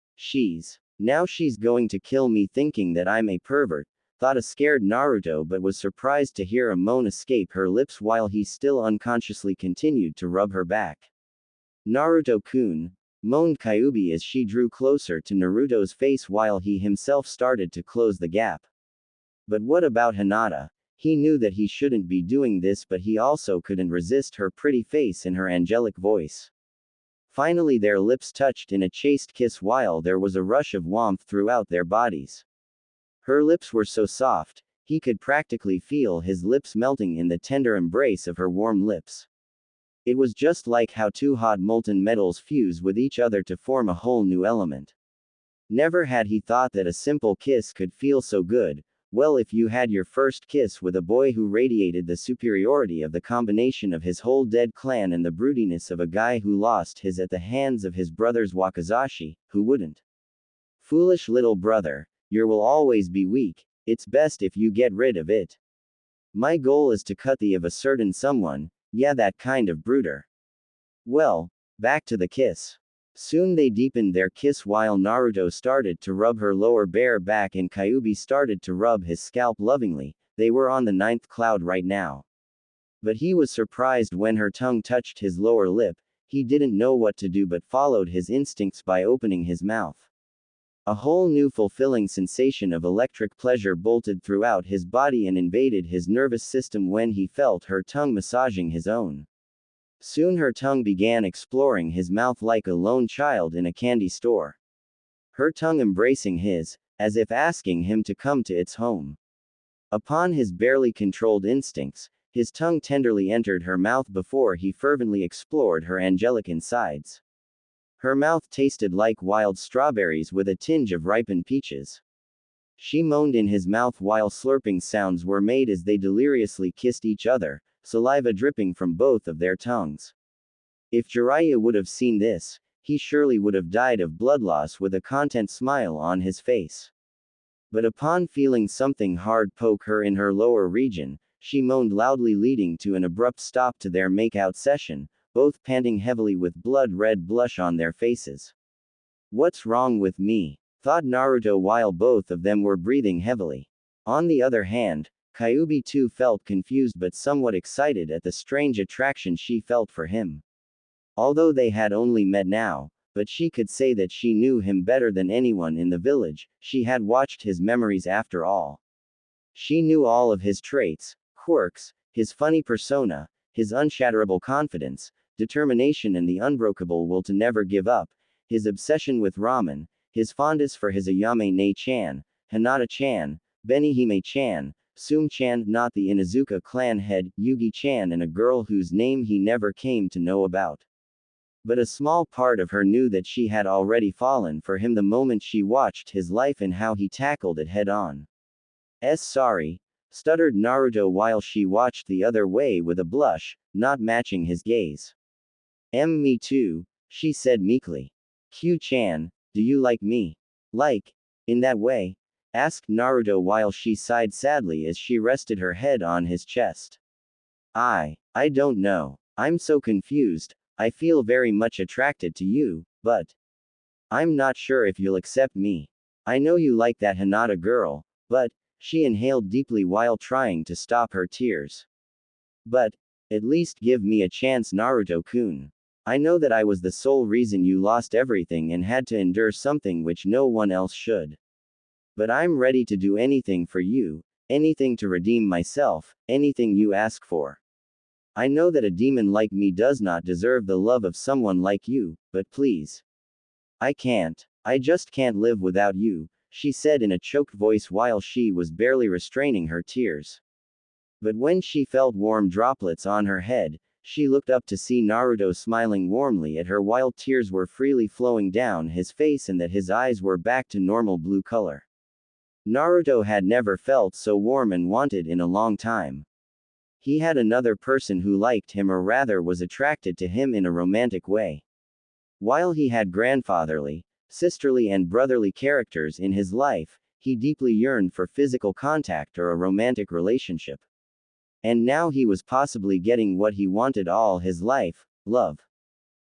now she's going to kill me thinking that I'm a pervert, thought a scared Naruto, but was surprised to hear a moan escape her lips while he still unconsciously continued to rub her back. Naruto-kun, moaned Kyuubi as she drew closer to Naruto's face while he himself started to close the gap. But what about Hinata? He knew that he shouldn't be doing this, but he also couldn't resist her pretty face and her angelic voice. Finally their lips touched in a chaste kiss while there was a rush of warmth throughout their bodies. Her lips were so soft, he could practically feel his lips melting in the tender embrace of her warm lips. It was just like how two hot molten metals fuse with each other to form a whole new element. Never had he thought that a simple kiss could feel so good. Well, if you had your first kiss with a boy who radiated the superiority of the combination of his whole dead clan and the broodiness of a guy who lost his at the hands of his brother's Wakazashi, who wouldn't? Foolish little brother, you will always be weak, it's best if you get rid of it. My goal is to cut thee of a certain someone, yeah, that kind of brooder. Well, back to the kiss. Soon they deepened their kiss while Naruto started to rub her lower bare back and Kyuubi started to rub his scalp lovingly. They were on the 9th cloud right now. But he was surprised when her tongue touched his lower lip. He didn't know what to do but followed his instincts by opening his mouth. A whole new fulfilling sensation of electric pleasure bolted throughout his body and invaded his nervous system when he felt her tongue massaging his own. Soon her tongue began exploring his mouth like a lone child in a candy store. Her tongue embracing his, as if asking him to come to its home. Upon his barely controlled instincts, his tongue tenderly entered her mouth before he fervently explored her angelic insides. Her mouth tasted like wild strawberries with a tinge of ripened peaches. She moaned in his mouth while slurping sounds were made as they deliriously kissed each other, saliva dripping from both of their tongues. If Jiraiya would have seen this, he surely would have died of blood loss with a content smile on his face. But upon feeling something hard poke her in her lower region, she moaned loudly, leading to an abrupt stop to their make-out session, both panting heavily with blood-red blush on their faces. What's wrong with me? Thought Naruto while both of them were breathing heavily. On the other hand, Kyuubi too felt confused but somewhat excited at the strange attraction she felt for him. Although they had only met now, but she could say that she knew him better than anyone in the village. She had watched his memories after all. She knew all of his traits, quirks, his funny persona, his unshatterable confidence, determination and the unbreakable will to never give up, his obsession with ramen, his fondness for his Ayame Ne-chan, Hinata-chan, Benihime-chan, Sum-chan, not the Inuzuka clan head, Yugi-chan, and a girl whose name he never came to know about. But a small part of her knew that she had already fallen for him the moment she watched his life and how he tackled it head-on. Sorry, stuttered Naruto while she watched the other way with a blush, not matching his gaze. Me too, she said meekly. Q-chan, do you like me? Like, in that way? asked Naruto while she sighed sadly as she rested her head on his chest. I don't know. I'm so confused. I feel very much attracted to you, but I'm not sure if you'll accept me. I know you like that Hinata girl, but she inhaled deeply while trying to stop her tears. But at least give me a chance, Naruto-kun. I know that I was the sole reason you lost everything and had to endure something which no one else should. But I'm ready to do anything for you, anything to redeem myself, anything you ask for. I know that a demon like me does not deserve the love of someone like you, but please. I just can't live without you, she said in a choked voice while she was barely restraining her tears. But when she felt warm droplets on her head, she looked up to see Naruto smiling warmly at her while tears were freely flowing down his face and that his eyes were back to normal blue color. Naruto had never felt so warm and wanted in a long time. He had another person who liked him, or rather was attracted to him in a romantic way. While he had grandfatherly, sisterly and brotherly characters in his life, he deeply yearned for physical contact or a romantic relationship. And now he was possibly getting what he wanted all his life: love.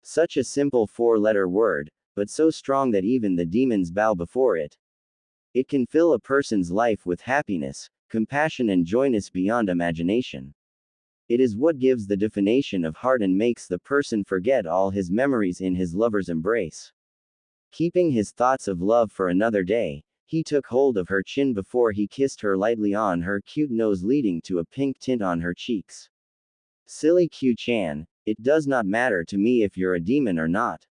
Such a simple four-letter word, but so strong that even the demons bow before it. It can fill a person's life with happiness, compassion and joyness beyond imagination. It is what gives the definition of heart and makes the person forget all his memories in his lover's embrace. Keeping his thoughts of love for another day, he took hold of her chin before he kissed her lightly on her cute nose, leading to a pink tint on her cheeks. Silly Q-chan, it does not matter to me if you're a demon or not.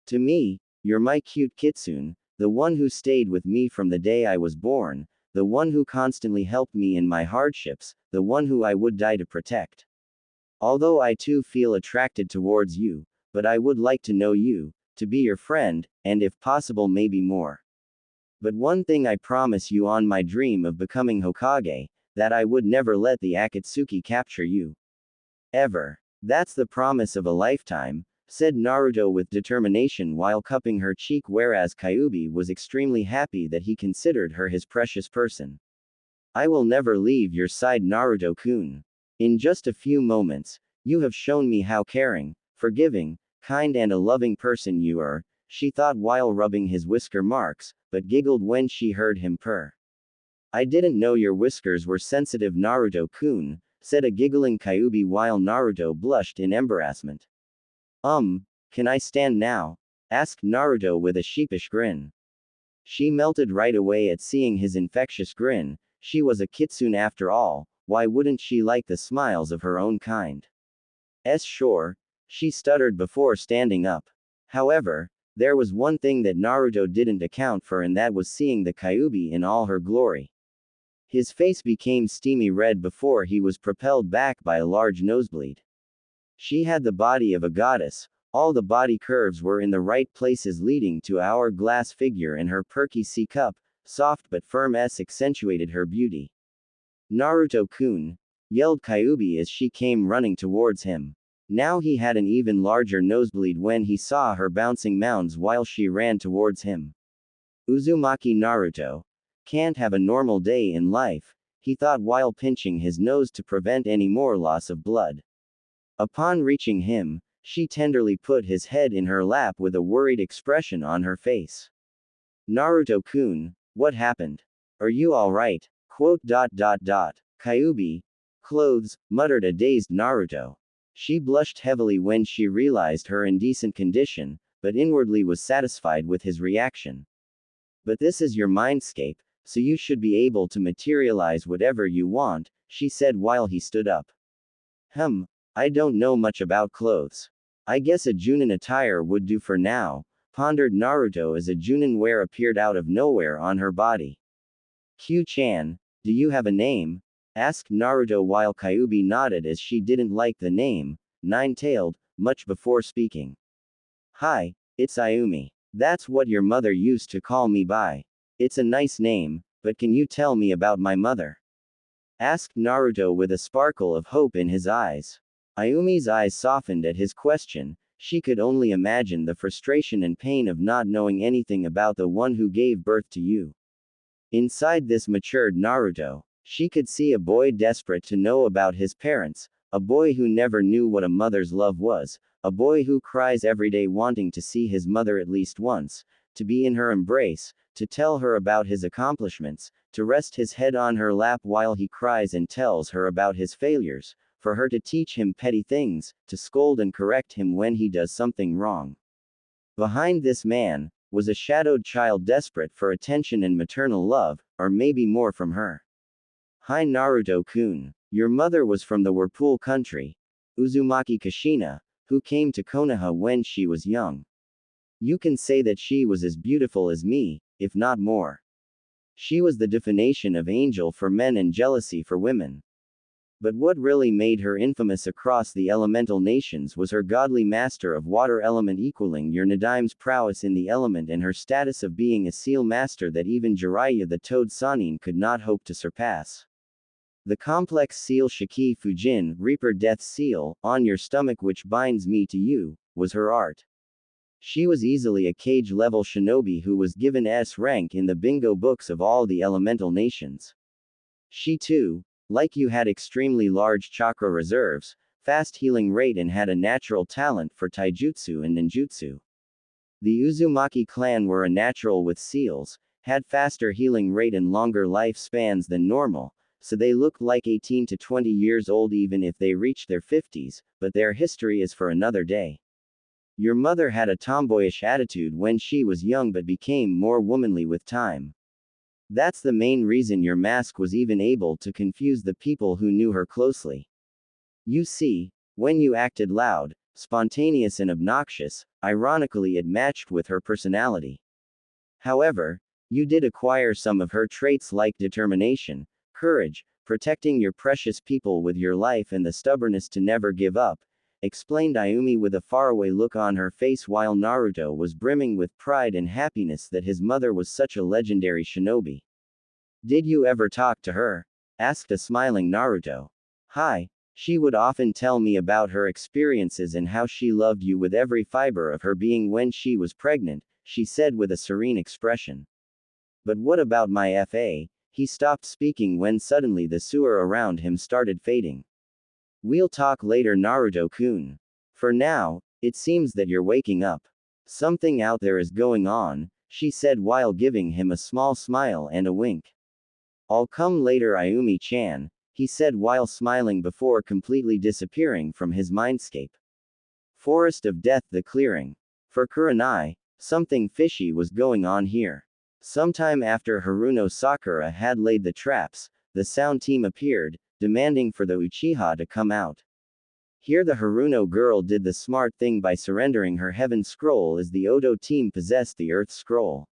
To me, you're my cute kitsune, the one who stayed with me from the day I was born, the one who constantly helped me in my hardships, the one who I would die to protect. Although I too feel attracted towards you, but I would like to know you, to be your friend, and if possible maybe more. But one thing I promise you on my dream of becoming Hokage, that I would never let the Akatsuki capture you. Ever. That's the promise of a lifetime, said Naruto with determination while cupping her cheek, whereas Kyuubi was extremely happy that he considered her his precious person. I will never leave your side, Naruto-kun. In just a few moments, you have shown me how caring, forgiving, kind and a loving person you are, she thought while rubbing his whisker marks, but giggled when she heard him purr. I didn't know your whiskers were sensitive, Naruto-kun, said a giggling Kyuubi while Naruto blushed in embarrassment. Can I stand now? Asked Naruto with a sheepish grin. She melted right away at seeing his infectious grin. She was a kitsune after all, why wouldn't she like the smiles of her own kind? Sure, she stuttered before standing up. However, there was one thing that Naruto didn't account for, and that was seeing the Kyuubi in all her glory. His face became steamy red before he was propelled back by a large nosebleed. She had the body of a goddess, all the body curves were in the right places leading to hourglass figure, and her perky C-cup, soft but firm S, accentuated her beauty. Naruto-kun, yelled Kyuubi as she came running towards him. Now he had an even larger nosebleed when he saw her bouncing mounds while she ran towards him. Uzumaki Naruto can't have a normal day in life, he thought while pinching his nose to prevent any more loss of blood. Upon reaching him, she tenderly put his head in her lap with a worried expression on her face. Naruto-kun, what happened? Are you alright? Kyuubi, clothes, muttered a dazed Naruto. She blushed heavily when she realized her indecent condition, but inwardly was satisfied with his reaction. But this is your mindscape, so you should be able to materialize whatever you want, she said while he stood up. I don't know much about clothes. I guess a Chunin attire would do for now, pondered Naruto as a Chunin wear appeared out of nowhere on her body. Q-chan, do you have a name? Asked Naruto while Kyuubi nodded as she didn't like the name, Nine-Tailed, much before speaking. Hi, it's Ayumi. That's what your mother used to call me by. It's a nice name, but can you tell me about my mother? Asked Naruto with a sparkle of hope in his eyes. Ayumi's eyes softened at his question. She could only imagine the frustration and pain of not knowing anything about the one who gave birth to you. Inside this matured Naruto, she could see a boy desperate to know about his parents, a boy who never knew what a mother's love was, a boy who cries every day wanting to see his mother at least once, to be in her embrace, to tell her about his accomplishments, to rest his head on her lap while he cries and tells her about his failures, for her to teach him petty things, to scold and correct him when he does something wrong. Behind this man was a shadowed child desperate for attention and maternal love, or maybe more from her. Hi Naruto-kun. Your mother was from the Whirlpool country, Uzumaki Kushina, who came to Konoha when she was young. You can say that she was as beautiful as me, if not more. She was the definition of angel for men and jealousy for women. But what really made her infamous across the elemental nations was her godly master of water element equaling Rinnegan's prowess in the element and her status of being a seal master that even Jiraiya the Toad Sannin could not hope to surpass. The complex seal Shiki Fujin, Reaper Death Seal, on your stomach which binds me to you, was her art. She was easily a cage-level shinobi who was given S rank in the bingo books of all the elemental nations. She too, like you, had extremely large chakra reserves, fast healing rate and had a natural talent for taijutsu and ninjutsu. The Uzumaki clan were a natural with seals, had faster healing rate and longer lifespans than normal, so they looked like 18 to 20 years old even if they reached their 50s, but their history is for another day. Your mother had a tomboyish attitude when she was young but became more womanly with time. That's the main reason your mask was even able to confuse the people who knew her closely. You see, when you acted loud, spontaneous and obnoxious, ironically it matched with her personality. However, you did acquire some of her traits like determination, courage, protecting your precious people with your life and the stubbornness to never give up, explained Ayumi with a faraway look on her face while Naruto was brimming with pride and happiness that his mother was such a legendary shinobi. Did you ever talk to her? Asked a smiling Naruto. Hi, she would often tell me about her experiences and how she loved you with every fiber of her being when she was pregnant, she said with a serene expression. But what about my FA? He stopped speaking when suddenly the sewer around him started fading. We'll talk later Naruto-kun. For now, it seems that you're waking up. Something out there is going on, she said while giving him a small smile and a wink. I'll come later Ayumi-chan, he said while smiling before completely disappearing from his mindscape. Forest of Death, the clearing. For Kurenai, something fishy was going on here. Sometime after Haruno Sakura had laid the traps, the sound team appeared, demanding for the Uchiha to come out. Here the Haruno girl did the smart thing by surrendering her heaven scroll as the Oto team possessed the earth scroll.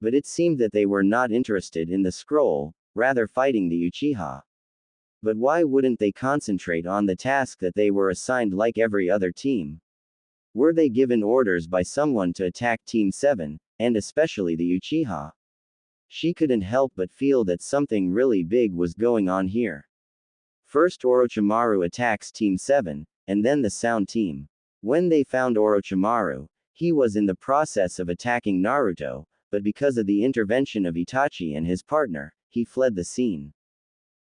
But it seemed that they were not interested in the scroll, rather fighting the Uchiha. But why wouldn't they concentrate on the task that they were assigned like every other team? Were they given orders by someone to attack Team 7, and especially the Uchiha? She couldn't help but feel that something really big was going on here. First Orochimaru attacks Team 7, and then the Sound Team. When they found Orochimaru, he was in the process of attacking Naruto, but because of the intervention of Itachi and his partner, he fled the scene.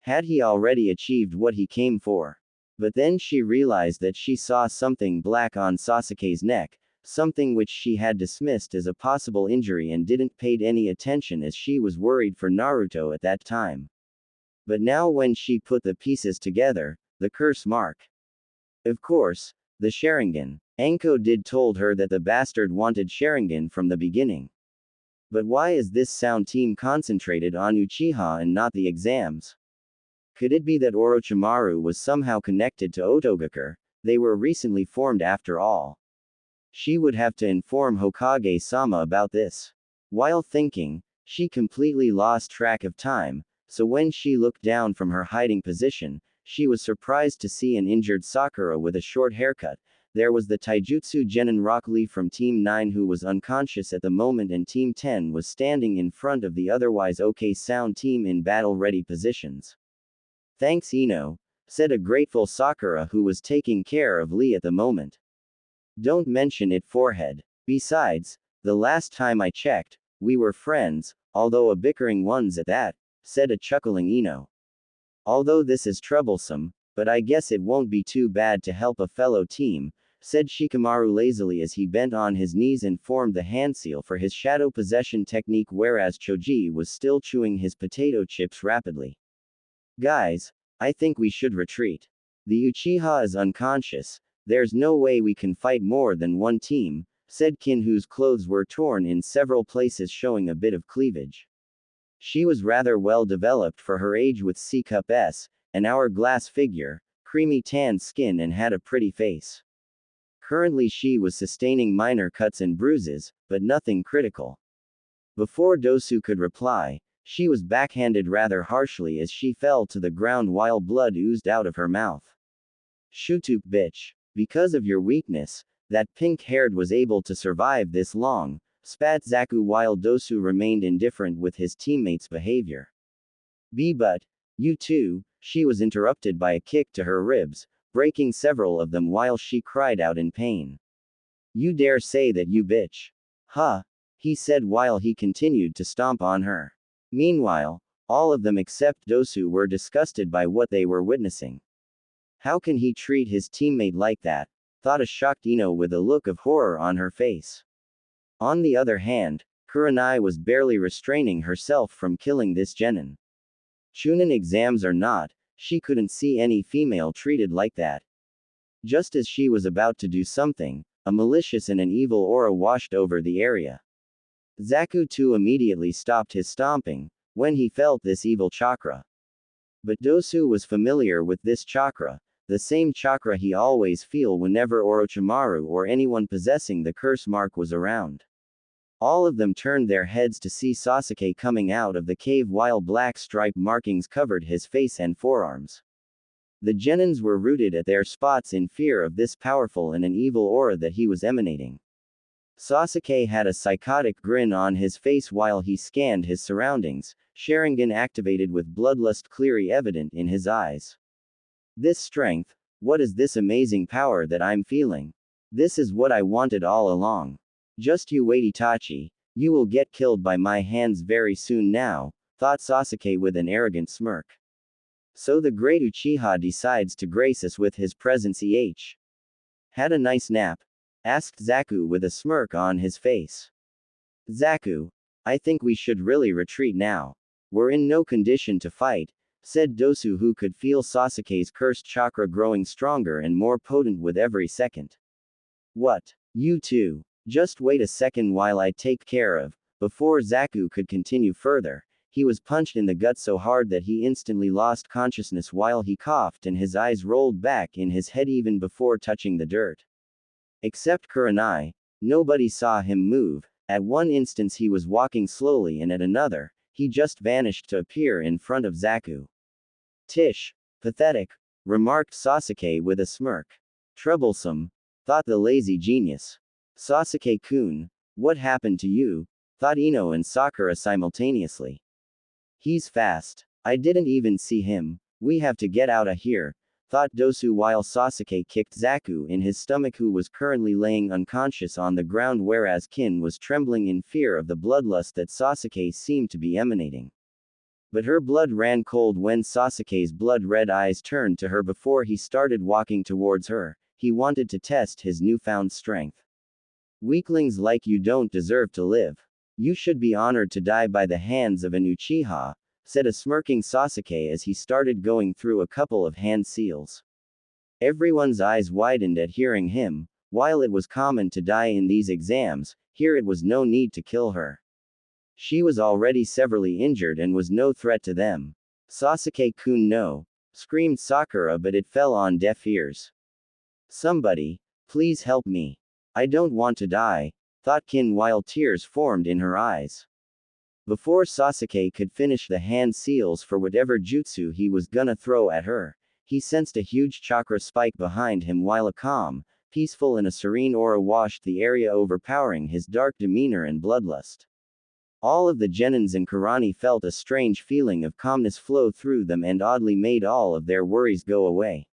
Had he already achieved what he came for? But then she realized that she saw something black on Sasuke's neck, something which she had dismissed as a possible injury and didn't pay any attention as she was worried for Naruto at that time. But now when she put the pieces together, the curse mark. Of course, the Sharingan. Anko did told her that the bastard wanted Sharingan from the beginning. But why is this Sound Team concentrated on Uchiha and not the exams? Could it be that Orochimaru was somehow connected to Otogakure? They were recently formed after all. She would have to inform Hokage-sama about this. While thinking, she completely lost track of time, so when she looked down from her hiding position, she was surprised to see an injured Sakura with a short haircut. There was the Taijutsu Genin Rock Lee from Team 9 who was unconscious at the moment and Team 10 was standing in front of the otherwise okay Sound Team in battle-ready positions. Thanks Ino, said a grateful Sakura who was taking care of Lee at the moment. Don't mention it forehead. Besides, the last time I checked, we were friends, although a bickering ones at that, said a chuckling Ino. Although this is troublesome, but I guess it won't be too bad to help a fellow team, said Shikamaru lazily as he bent on his knees and formed the hand seal for his shadow possession technique, whereas Choji was still chewing his potato chips rapidly. Guys, I think we should retreat. The Uchiha is unconscious, there's no way we can fight more than one team, said Kin, whose clothes were torn in several places showing a bit of cleavage. She was rather well developed for her age with C-cup S, an hourglass figure, creamy tan skin and had a pretty face. Currently she was sustaining minor cuts and bruises, but nothing critical. Before Dosu could reply, she was backhanded rather harshly as she fell to the ground while blood oozed out of her mouth. Shutuk bitch. Because of your weakness, that pink-haired was able to survive this long, spat Zaku while Dosu remained indifferent with his teammates' behavior. But, you too, she was interrupted by a kick to her ribs, breaking several of them while she cried out in pain. You dare say that, you bitch? Huh? He said while he continued to stomp on her. Meanwhile, all of them except Dosu were disgusted by what they were witnessing. How can he treat his teammate like that? Thought a shocked Ino with a look of horror on her face. On the other hand, Kurenai was barely restraining herself from killing this genin. Chunin exams or not, she couldn't see any female treated like that. Just as she was about to do something, a malicious and an evil aura washed over the area. Zaku too immediately stopped his stomping, when he felt this evil chakra. But Dosu was familiar with this chakra, the same chakra he always feel whenever Orochimaru or anyone possessing the curse mark was around. All of them turned their heads to see Sasuke coming out of the cave while black stripe markings covered his face and forearms. The genins were rooted at their spots in fear of this powerful and an evil aura that he was emanating. Sasuke had a psychotic grin on his face while he scanned his surroundings, Sharingan activated with bloodlust clearly evident in his eyes. This strength, what is this amazing power that I'm feeling? This is what I wanted all along. Just you wait, Itachi, you will get killed by my hands very soon now, thought Sasuke with an arrogant smirk. So the great Uchiha decides to grace us with his presence. Had a nice nap? Asked Zaku with a smirk on his face. Zaku, I think we should really retreat now. We're in no condition to fight, said Dosu, who could feel Sasuke's cursed chakra growing stronger and more potent with every second. What? You too. Just wait a second while I take care of. Before Zaku could continue further, he was punched in the gut so hard that he instantly lost consciousness while he coughed and his eyes rolled back in his head even before touching the dirt. Except Kurenai, nobody saw him move. At one instance he was walking slowly and at another, he just vanished to appear in front of Zaku. Tish. Pathetic, remarked Sasuke with a smirk. Troublesome, thought the lazy genius. Sasuke-kun, what happened to you? Thought Ino and Sakura simultaneously. He's fast. I didn't even see him. We have to get out of here, thought Dosu while Sasuke kicked Zaku in his stomach, who was currently laying unconscious on the ground, whereas Kin was trembling in fear of the bloodlust that Sasuke seemed to be emanating. But her blood ran cold when Sasuke's blood-red eyes turned to her before he started walking towards her. He wanted to test his newfound strength. Weaklings like you don't deserve to live. You should be honored to die by the hands of an Uchiha, said a smirking Sasuke as he started going through a couple of hand seals. Everyone's eyes widened at hearing him. While it was common to die in these exams, here it was no need to kill her. She was already severely injured and was no threat to them. Sasuke-kun, no, screamed Sakura, but it fell on deaf ears. Somebody, please help me. I don't want to die, thought Kin while tears formed in her eyes. Before Sasuke could finish the hand seals for whatever jutsu he was gonna throw at her, he sensed a huge chakra spike behind him while a calm, peaceful and a serene aura washed the area, overpowering his dark demeanor and bloodlust. All of the genins and Kurani felt a strange feeling of calmness flow through them and oddly made all of their worries go away.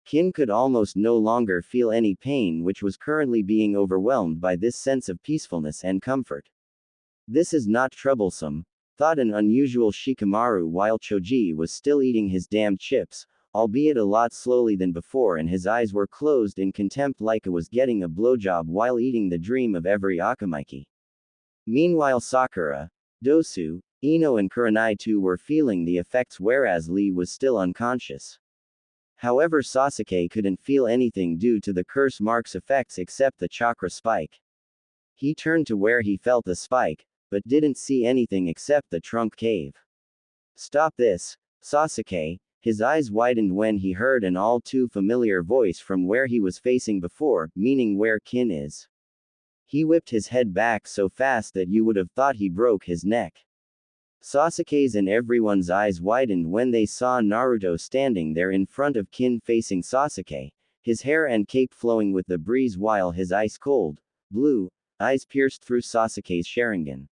Kin could almost no longer feel any pain, which was currently being overwhelmed by this sense of peacefulness and comfort. This is not troublesome, thought an unusual Shikamaru while Choji was still eating his damned chips, albeit a lot slowly than before, and his eyes were closed in contempt like it was getting a blowjob while eating the dream of every Akamiki. Meanwhile Sakura, Dosu, Ino and Kurenai too were feeling the effects whereas Lee was still unconscious. However, Sasuke couldn't feel anything due to the curse mark's effects except the chakra spike. He turned to where he felt the spike, but didn't see anything except the trunk cave. Stop this, Sasuke. His eyes widened when he heard an all too familiar voice from where he was facing before, meaning where Kin is. He whipped his head back so fast that you would have thought he broke his neck. Sasuke's and everyone's eyes widened when they saw Naruto standing there in front of Kin facing Sasuke, his hair and cape flowing with the breeze while his ice-cold, blue, eyes pierced through Sasuke's Sharingan.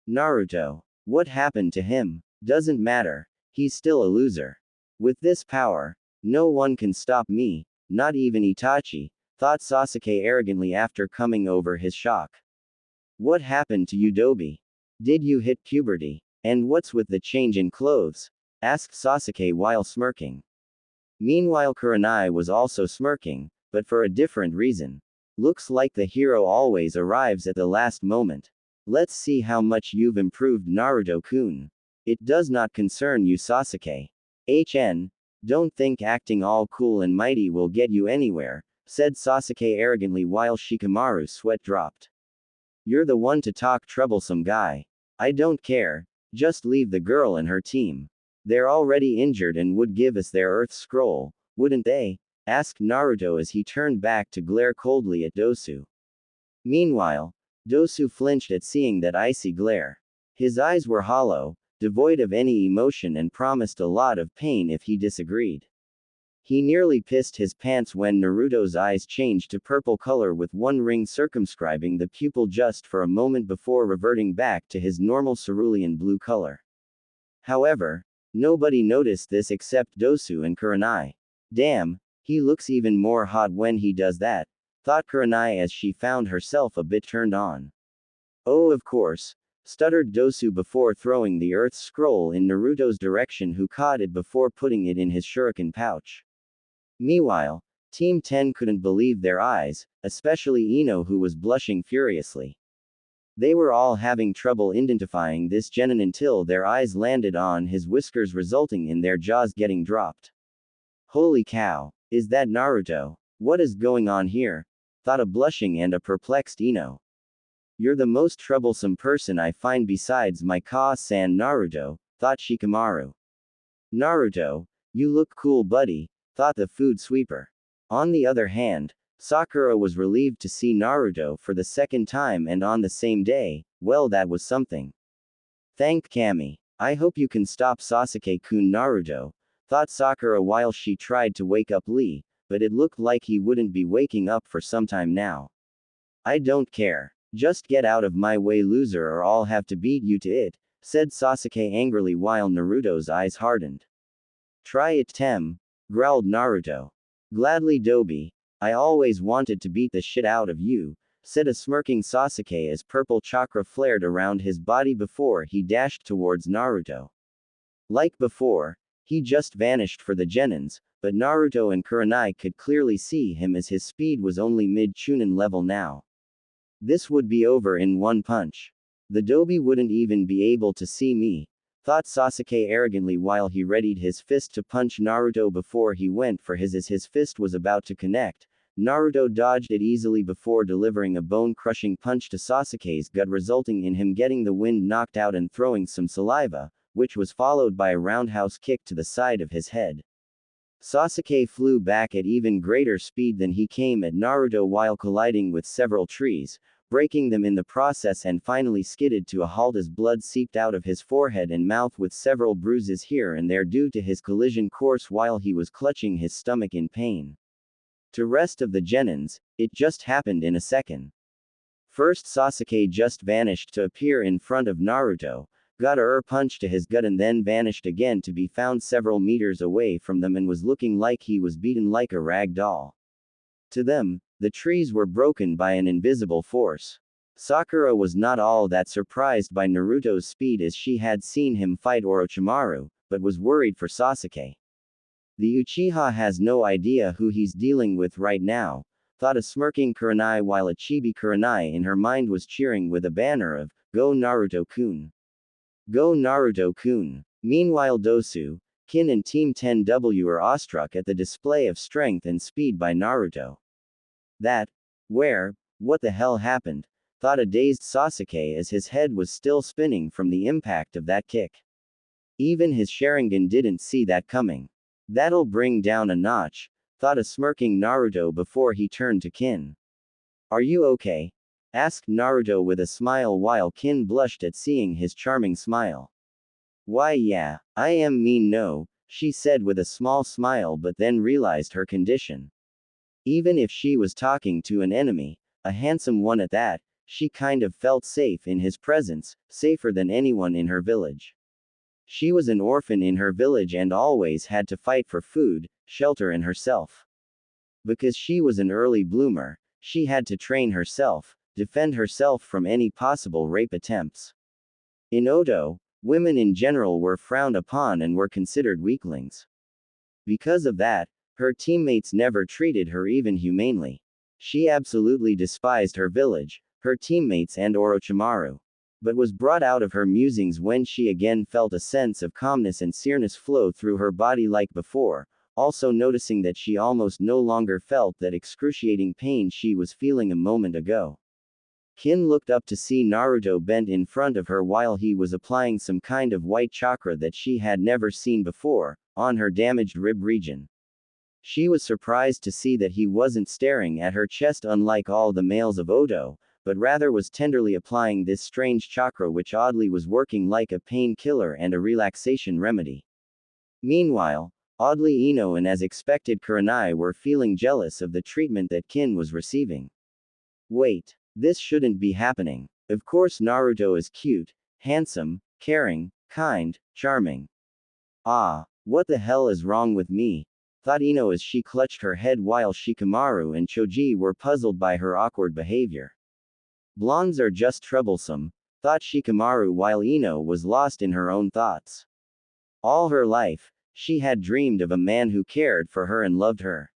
Naruto. What happened to him? Doesn't matter. He's still a loser. With this power, no one can stop me, not even Itachi, thought Sasuke arrogantly after coming over his shock. What happened to you, Dobi? Did you hit puberty? And what's with the change in clothes? Asked Sasuke while smirking. Meanwhile Kurenai was also smirking, but for a different reason. Looks like the hero always arrives at the last moment. Let's see how much you've improved, Naruto-kun. It does not concern you, Sasuke. Don't think acting all cool and mighty will get you anywhere, said Sasuke arrogantly while Shikamaru's sweat dropped. You're the one to talk, troublesome guy. I don't care, just leave the girl and her team. They're already injured and would give us their Earth Scroll, wouldn't they? Asked Naruto as he turned back to glare coldly at Dosu. Meanwhile, Dosu flinched at seeing that icy glare. His eyes were hollow, devoid of any emotion, and promised a lot of pain if he disagreed. He nearly pissed his pants when Naruto's eyes changed to purple color with one ring circumscribing the pupil just for a moment before reverting back to his normal cerulean blue color. However, nobody noticed this except Dosu and Kurenai. Damn, he looks even more hot when he does that, thought Kurenai as she found herself a bit turned on. Oh, of course, stuttered Dosu before throwing the Earth Scroll in Naruto's direction, who caught it before putting it in his shuriken pouch. Meanwhile, Team 10 couldn't believe their eyes, especially Ino, who was blushing furiously. They were all having trouble identifying this genin until their eyes landed on his whiskers, resulting in their jaws getting dropped. Holy cow, is that Naruto? What is going on here? Thought a blushing and a perplexed Ino. You're the most troublesome person I find besides my Ka-san, Naruto, thought Shikamaru. Naruto, you look cool, buddy, thought the food sweeper. On the other hand, Sakura was relieved to see Naruto for the second time and on the same day. Well, that was something. Thank Kami. I hope you can stop Sasuke-kun, Naruto, thought Sakura while she tried to wake up Lee, but it looked like he wouldn't be waking up for some time now. I don't care. Just get out of my way, loser, or I'll have to beat you to it, said Sasuke angrily while Naruto's eyes hardened. Try it, Tem, growled Naruto. Gladly, Dobi. I always wanted to beat the shit out of you, said a smirking Sasuke as purple chakra flared around his body before he dashed towards Naruto. Like before, he just vanished for the genins, but Naruto and Kurenai could clearly see him as his speed was only mid-Chunin level now. This would be over in one punch. The Dobi wouldn't even be able to see me, thought Sasuke arrogantly while he readied his fist to punch Naruto before he went for his. As his fist was about to connect, Naruto dodged it easily before delivering a bone-crushing punch to Sasuke's gut, resulting in him getting the wind knocked out and throwing some saliva, which was followed by a roundhouse kick to the side of his head. Sasuke flew back at even greater speed than he came at Naruto while colliding with several trees, breaking them in the process, and finally skidded to a halt as blood seeped out of his forehead and mouth with several bruises here and there due to his collision course while he was clutching his stomach in pain. To rest of the genins, it just happened in a second. First Sasuke just vanished to appear in front of Naruto, got a punch to his gut and then vanished again to be found several meters away from them and was looking like he was beaten like a rag doll. To them, the trees were broken by an invisible force. Sakura was not all that surprised by Naruto's speed as she had seen him fight Orochimaru, but was worried for Sasuke. The Uchiha has no idea who he's dealing with right now, thought a smirking Kurenai while a chibi Kurenai in her mind was cheering with a banner of, Go Naruto-kun. Go Naruto-kun. Meanwhile Dosu, Kin and Team 10W are awestruck at the display of strength and speed by Naruto. What the hell happened? Thought a dazed Sasuke as his head was still spinning from the impact of that kick. Even his Sharingan didn't see that coming. That'll bring down a notch, thought a smirking Naruto before he turned to Kin. Are you okay? Asked Naruto with a smile while Kin blushed at seeing his charming smile. Why yeah, I am no, she said with a small smile but then realized her condition. Even if she was talking to an enemy, a handsome one at that, she kind of felt safe in his presence, safer than anyone in her village. She was an orphan in her village and always had to fight for food, shelter and herself. Because she was an early bloomer, she had to train herself, defend herself from any possible rape attempts. In Oto, women in general were frowned upon and were considered weaklings. Because of that, her teammates never treated her even humanely. She absolutely despised her village, her teammates and Orochimaru. But was brought out of her musings when she again felt a sense of calmness and sereness flow through her body like before, also noticing that she almost no longer felt that excruciating pain she was feeling a moment ago. Kin looked up to see Naruto bent in front of her while he was applying some kind of white chakra that she had never seen before, on her damaged rib region. She was surprised to see that he wasn't staring at her chest unlike all the males of Oto, but rather was tenderly applying this strange chakra which oddly was working like a painkiller and a relaxation remedy. Meanwhile, oddly Ino and as expected Kurenai were feeling jealous of the treatment that Kin was receiving. Wait, this shouldn't be happening. Of course Naruto is cute, handsome, caring, kind, charming. Ah, what the hell is wrong with me? Thought Ino as she clutched her head while Shikamaru and Choji were puzzled by her awkward behavior. Blondes are just troublesome, thought Shikamaru while Ino was lost in her own thoughts. All her life, she had dreamed of a man who cared for her and loved her.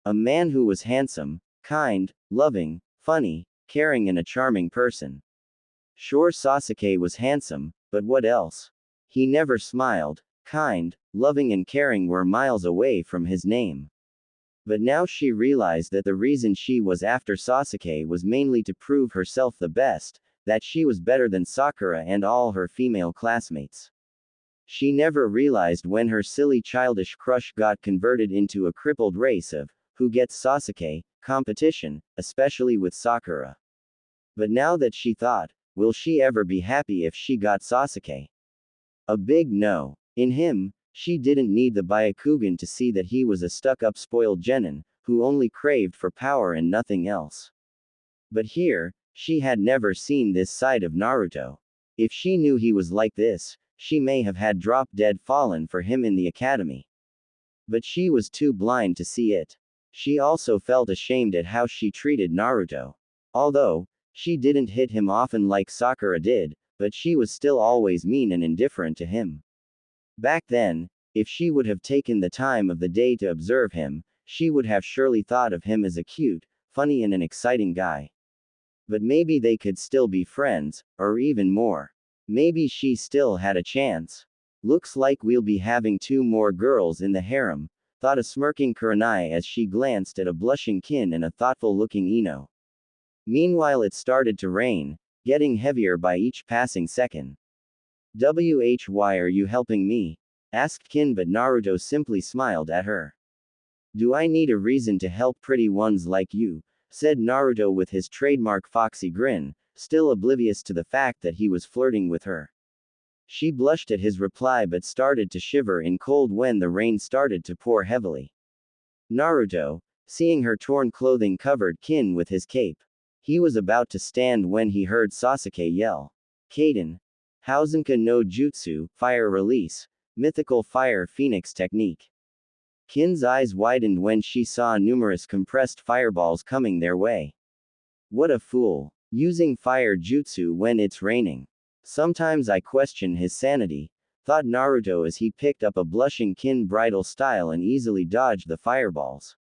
A man who was handsome, kind, loving, funny, caring and a charming person. Sure Sasuke was handsome, but what else? He never smiled, kind, loving and caring were miles away from his name. But now she realized that the reason she was after Sasuke was mainly to prove herself the best, that she was better than Sakura and all her female classmates. She never realized when her silly childish crush got converted into a crippled race of, who gets Sasuke, competition, especially with Sakura. But now that she thought, will she ever be happy if she got Sasuke? A big no. In him, she didn't need the Byakugan to see that he was a stuck-up spoiled genin, who only craved for power and nothing else. But here, she had never seen this side of Naruto. If she knew he was like this, she may have had drop-dead fallen for him in the academy. But she was too blind to see it. She also felt ashamed at how she treated Naruto. Although, she didn't hit him often like Sakura did, but she was still always mean and indifferent to him. Back then, if she would have taken the time of the day to observe him, she would have surely thought of him as a cute, funny and an exciting guy. But maybe they could still be friends, or even more. Maybe she still had a chance. Looks like we'll be having 2 more girls in the harem, thought a smirking Kurenai as she glanced at a blushing Kin and a thoughtful-looking Ino. Meanwhile it started to rain, getting heavier by each passing second. Why are you helping me? Asked Kin but Naruto simply smiled at her. Do I need a reason to help pretty ones like you? Said Naruto with his trademark foxy grin, still oblivious to the fact that he was flirting with her. She blushed at his reply but started to shiver in cold when the rain started to pour heavily. Naruto, seeing her torn clothing covered Kin with his cape. He was about to stand when he heard Sasuke yell. Kaden. Hausenka no Jutsu, Fire Release, Mythical Fire Phoenix Technique. Kin's eyes widened when she saw numerous compressed fireballs coming their way. What a fool. Using fire jutsu when it's raining. Sometimes I question his sanity, thought Naruto as he picked up a blushing kin bridal style and easily dodged the fireballs.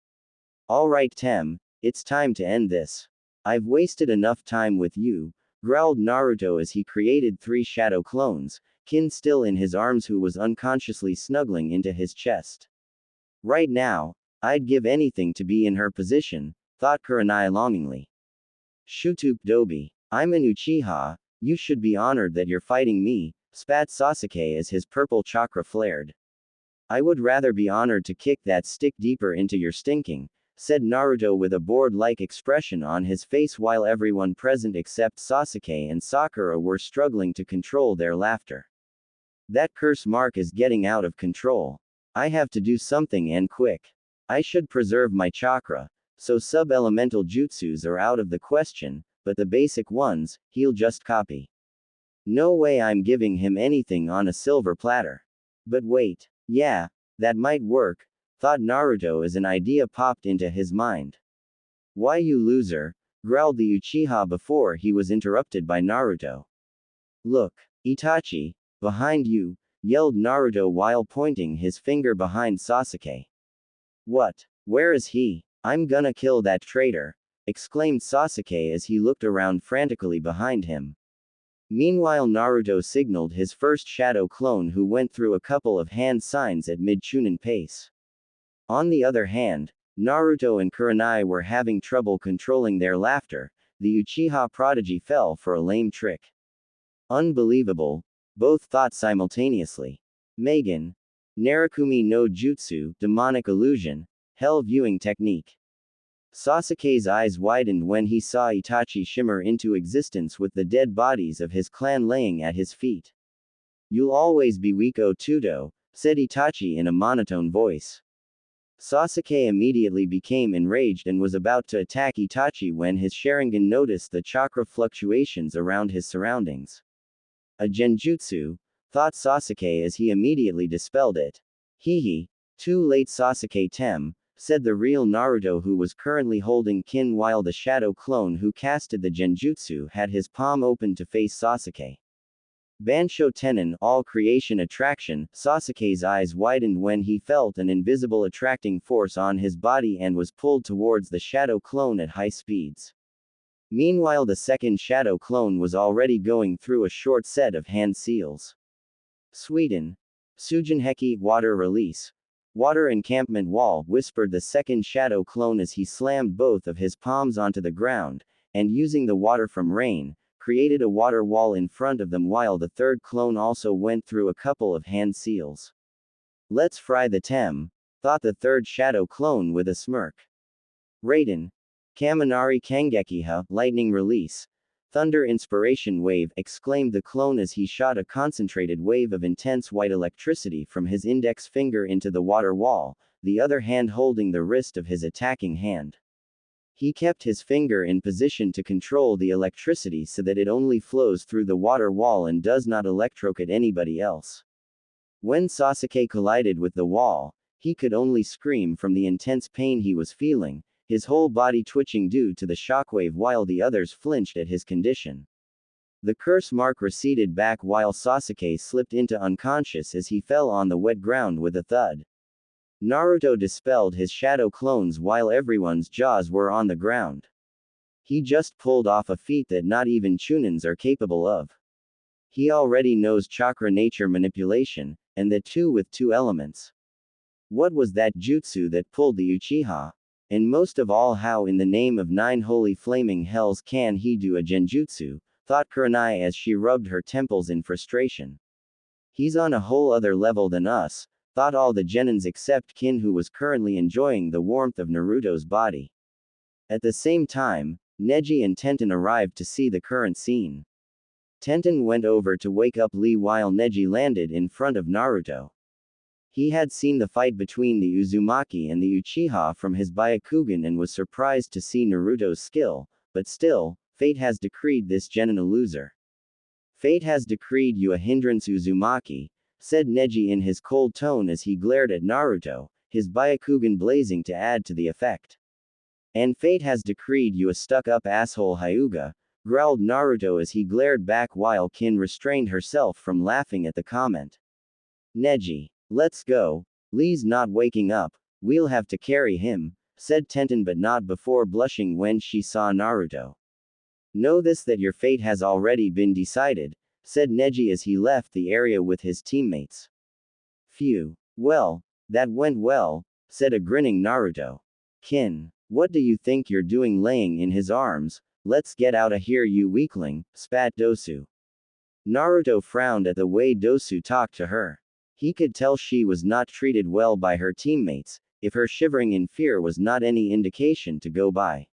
Alright Tem, it's time to end this. I've wasted enough time with you, growled Naruto as he created 3 shadow clones, Kin still in his arms who was unconsciously snuggling into his chest. Right now, I'd give anything to be in her position, thought Kurenai longingly. Shutup Dobi. I'm an Uchiha, you should be honored that you're fighting me, spat Sasuke as his purple chakra flared. I would rather be honored to kick that stick deeper into your stinking, said Naruto with a bored-like expression on his face while everyone present except Sasuke and Sakura were struggling to control their laughter. That curse mark is getting out of control. I have to do something and quick. I should preserve my chakra, so sub-elemental jutsus are out of the question, but the basic ones, he'll just copy. No way I'm giving him anything on a silver platter. But wait, yeah, that might work, thought Naruto as an idea popped into his mind. Why you loser, growled the Uchiha before he was interrupted by Naruto. Look, Itachi, behind you, yelled Naruto while pointing his finger behind Sasuke. What? Where is he? I'm gonna kill that traitor, exclaimed Sasuke as he looked around frantically behind him. Meanwhile Naruto signaled his first shadow clone who went through a couple of hand signs at mid-Chunin pace. On the other hand, Naruto and Kurenai were having trouble controlling their laughter, the Uchiha prodigy fell for a lame trick. Unbelievable, both thought simultaneously. Megan. Narakumi no Jutsu, demonic illusion, hell viewing technique. Sasuke's eyes widened when he saw Itachi shimmer into existence with the dead bodies of his clan laying at his feet. You'll always be weak Tudo, said Itachi in a monotone voice. Sasuke immediately became enraged and was about to attack Itachi when his Sharingan noticed the chakra fluctuations around his surroundings. A genjutsu, thought Sasuke as he immediately dispelled it. Hehe, too late Sasuke Tem, said the real Naruto who was currently holding kin while the shadow clone who casted the genjutsu had his palm open to face Sasuke. Bansho Tenin, all creation attraction, Sasuke's eyes widened when he felt an invisible attracting force on his body and was pulled towards the shadow clone at high speeds. Meanwhile the second shadow clone was already going through a short set of hand seals. Sweden. Sujinheki, water release. Water encampment wall, whispered the second shadow clone as he slammed both of his palms onto the ground, and using the water from rain, created a water wall in front of them while the third clone also went through a couple of hand seals. Let's fry the Tem, thought the third shadow clone with a smirk. Raiden. Kaminari Kangekiha, lightning release. Thunder inspiration wave, exclaimed the clone as he shot a concentrated wave of intense white electricity from his index finger into the water wall, the other hand holding the wrist of his attacking hand. He kept his finger in position to control the electricity so that it only flows through the water wall and does not electrocute anybody else. When Sasuke collided with the wall, he could only scream from the intense pain he was feeling, his whole body twitching due to the shockwave while the others flinched at his condition. The curse mark receded back while Sasuke slipped into unconscious as he fell on the wet ground with a thud. Naruto dispelled his shadow clones while everyone's jaws were on the ground. He just pulled off a feat that not even Chunins are capable of. He already knows chakra nature manipulation, and that too with 2 elements. What was that jutsu that pulled the Uchiha? And most of all, how in the name of 9 holy flaming hells can he do a genjutsu, thought Kurenai as she rubbed her temples in frustration. He's on a whole other level than us, thought all the genins except Kin who was currently enjoying the warmth of Naruto's body. At the same time, Neji and Tenten arrived to see the current scene. Tenten went over to wake up Lee while Neji landed in front of Naruto. He had seen the fight between the Uzumaki and the Uchiha from his Byakugan and was surprised to see Naruto's skill, but still, fate has decreed this genin a loser. Fate has decreed you a hindrance Uzumaki, said Neji in his cold tone as he glared at Naruto, his Byakugan blazing to add to the effect. And fate has decreed you a stuck-up asshole Hyuga, growled Naruto as he glared back while Kin restrained herself from laughing at the comment. Neji, let's go. Lee's not waking up, we'll have to carry him, said Tenten, but not before blushing when she saw Naruto. Know this, that your fate has already been decided, said Neji as he left the area with his teammates. Phew. Well, that went well, said a grinning Naruto. Kin, what do you think you're doing laying in his arms? Let's get out of here, you weakling, spat Dosu. Naruto frowned at the way Dosu talked to her. He could tell she was not treated well by her teammates, if her shivering in fear was not any indication to go by.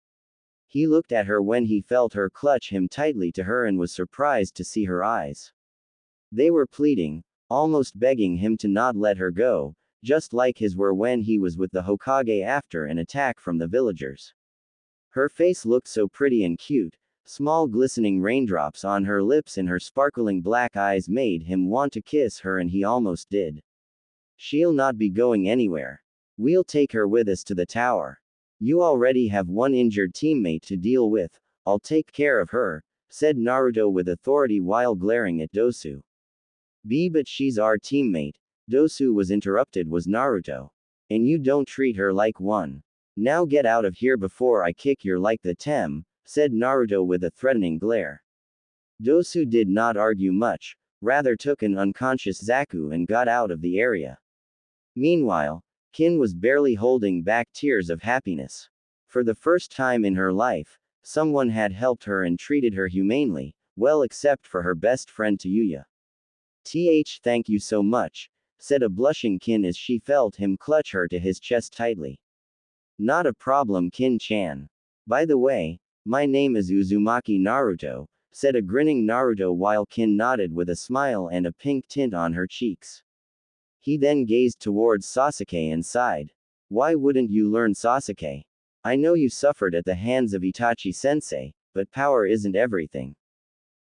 He looked at her when he felt her clutch him tightly to her and was surprised to see her eyes. They were pleading, almost begging him to not let her go, just like his were when he was with the Hokage after an attack from the villagers. Her face looked so pretty and cute, small glistening raindrops on her lips and her sparkling black eyes made him want to kiss her, and he almost did. She'll not be going anywhere. We'll take her with us to the tower. You already have one injured teammate to deal with, I'll take care of her, said Naruto with authority while glaring at Dosu. But she's our teammate, Dosu was interrupted was Naruto. And you don't treat her like one. Now get out of here before I kick your like the tem, said Naruto with a threatening glare. Dosu did not argue much, rather took an unconscious Zaku and got out of the area. Meanwhile, Kin was barely holding back tears of happiness. For the first time in her life, someone had helped her and treated her humanely, well except for her best friend Tayuya. Thank you so much, said a blushing Kin as she felt him clutch her to his chest tightly. Not a problem, Kin-chan. By the way, my name is Uzumaki Naruto, said a grinning Naruto while Kin nodded with a smile and a pink tint on her cheeks. He then gazed towards Sasuke and sighed. Why wouldn't you learn, Sasuke? I know you suffered at the hands of Itachi-sensei, but power isn't everything.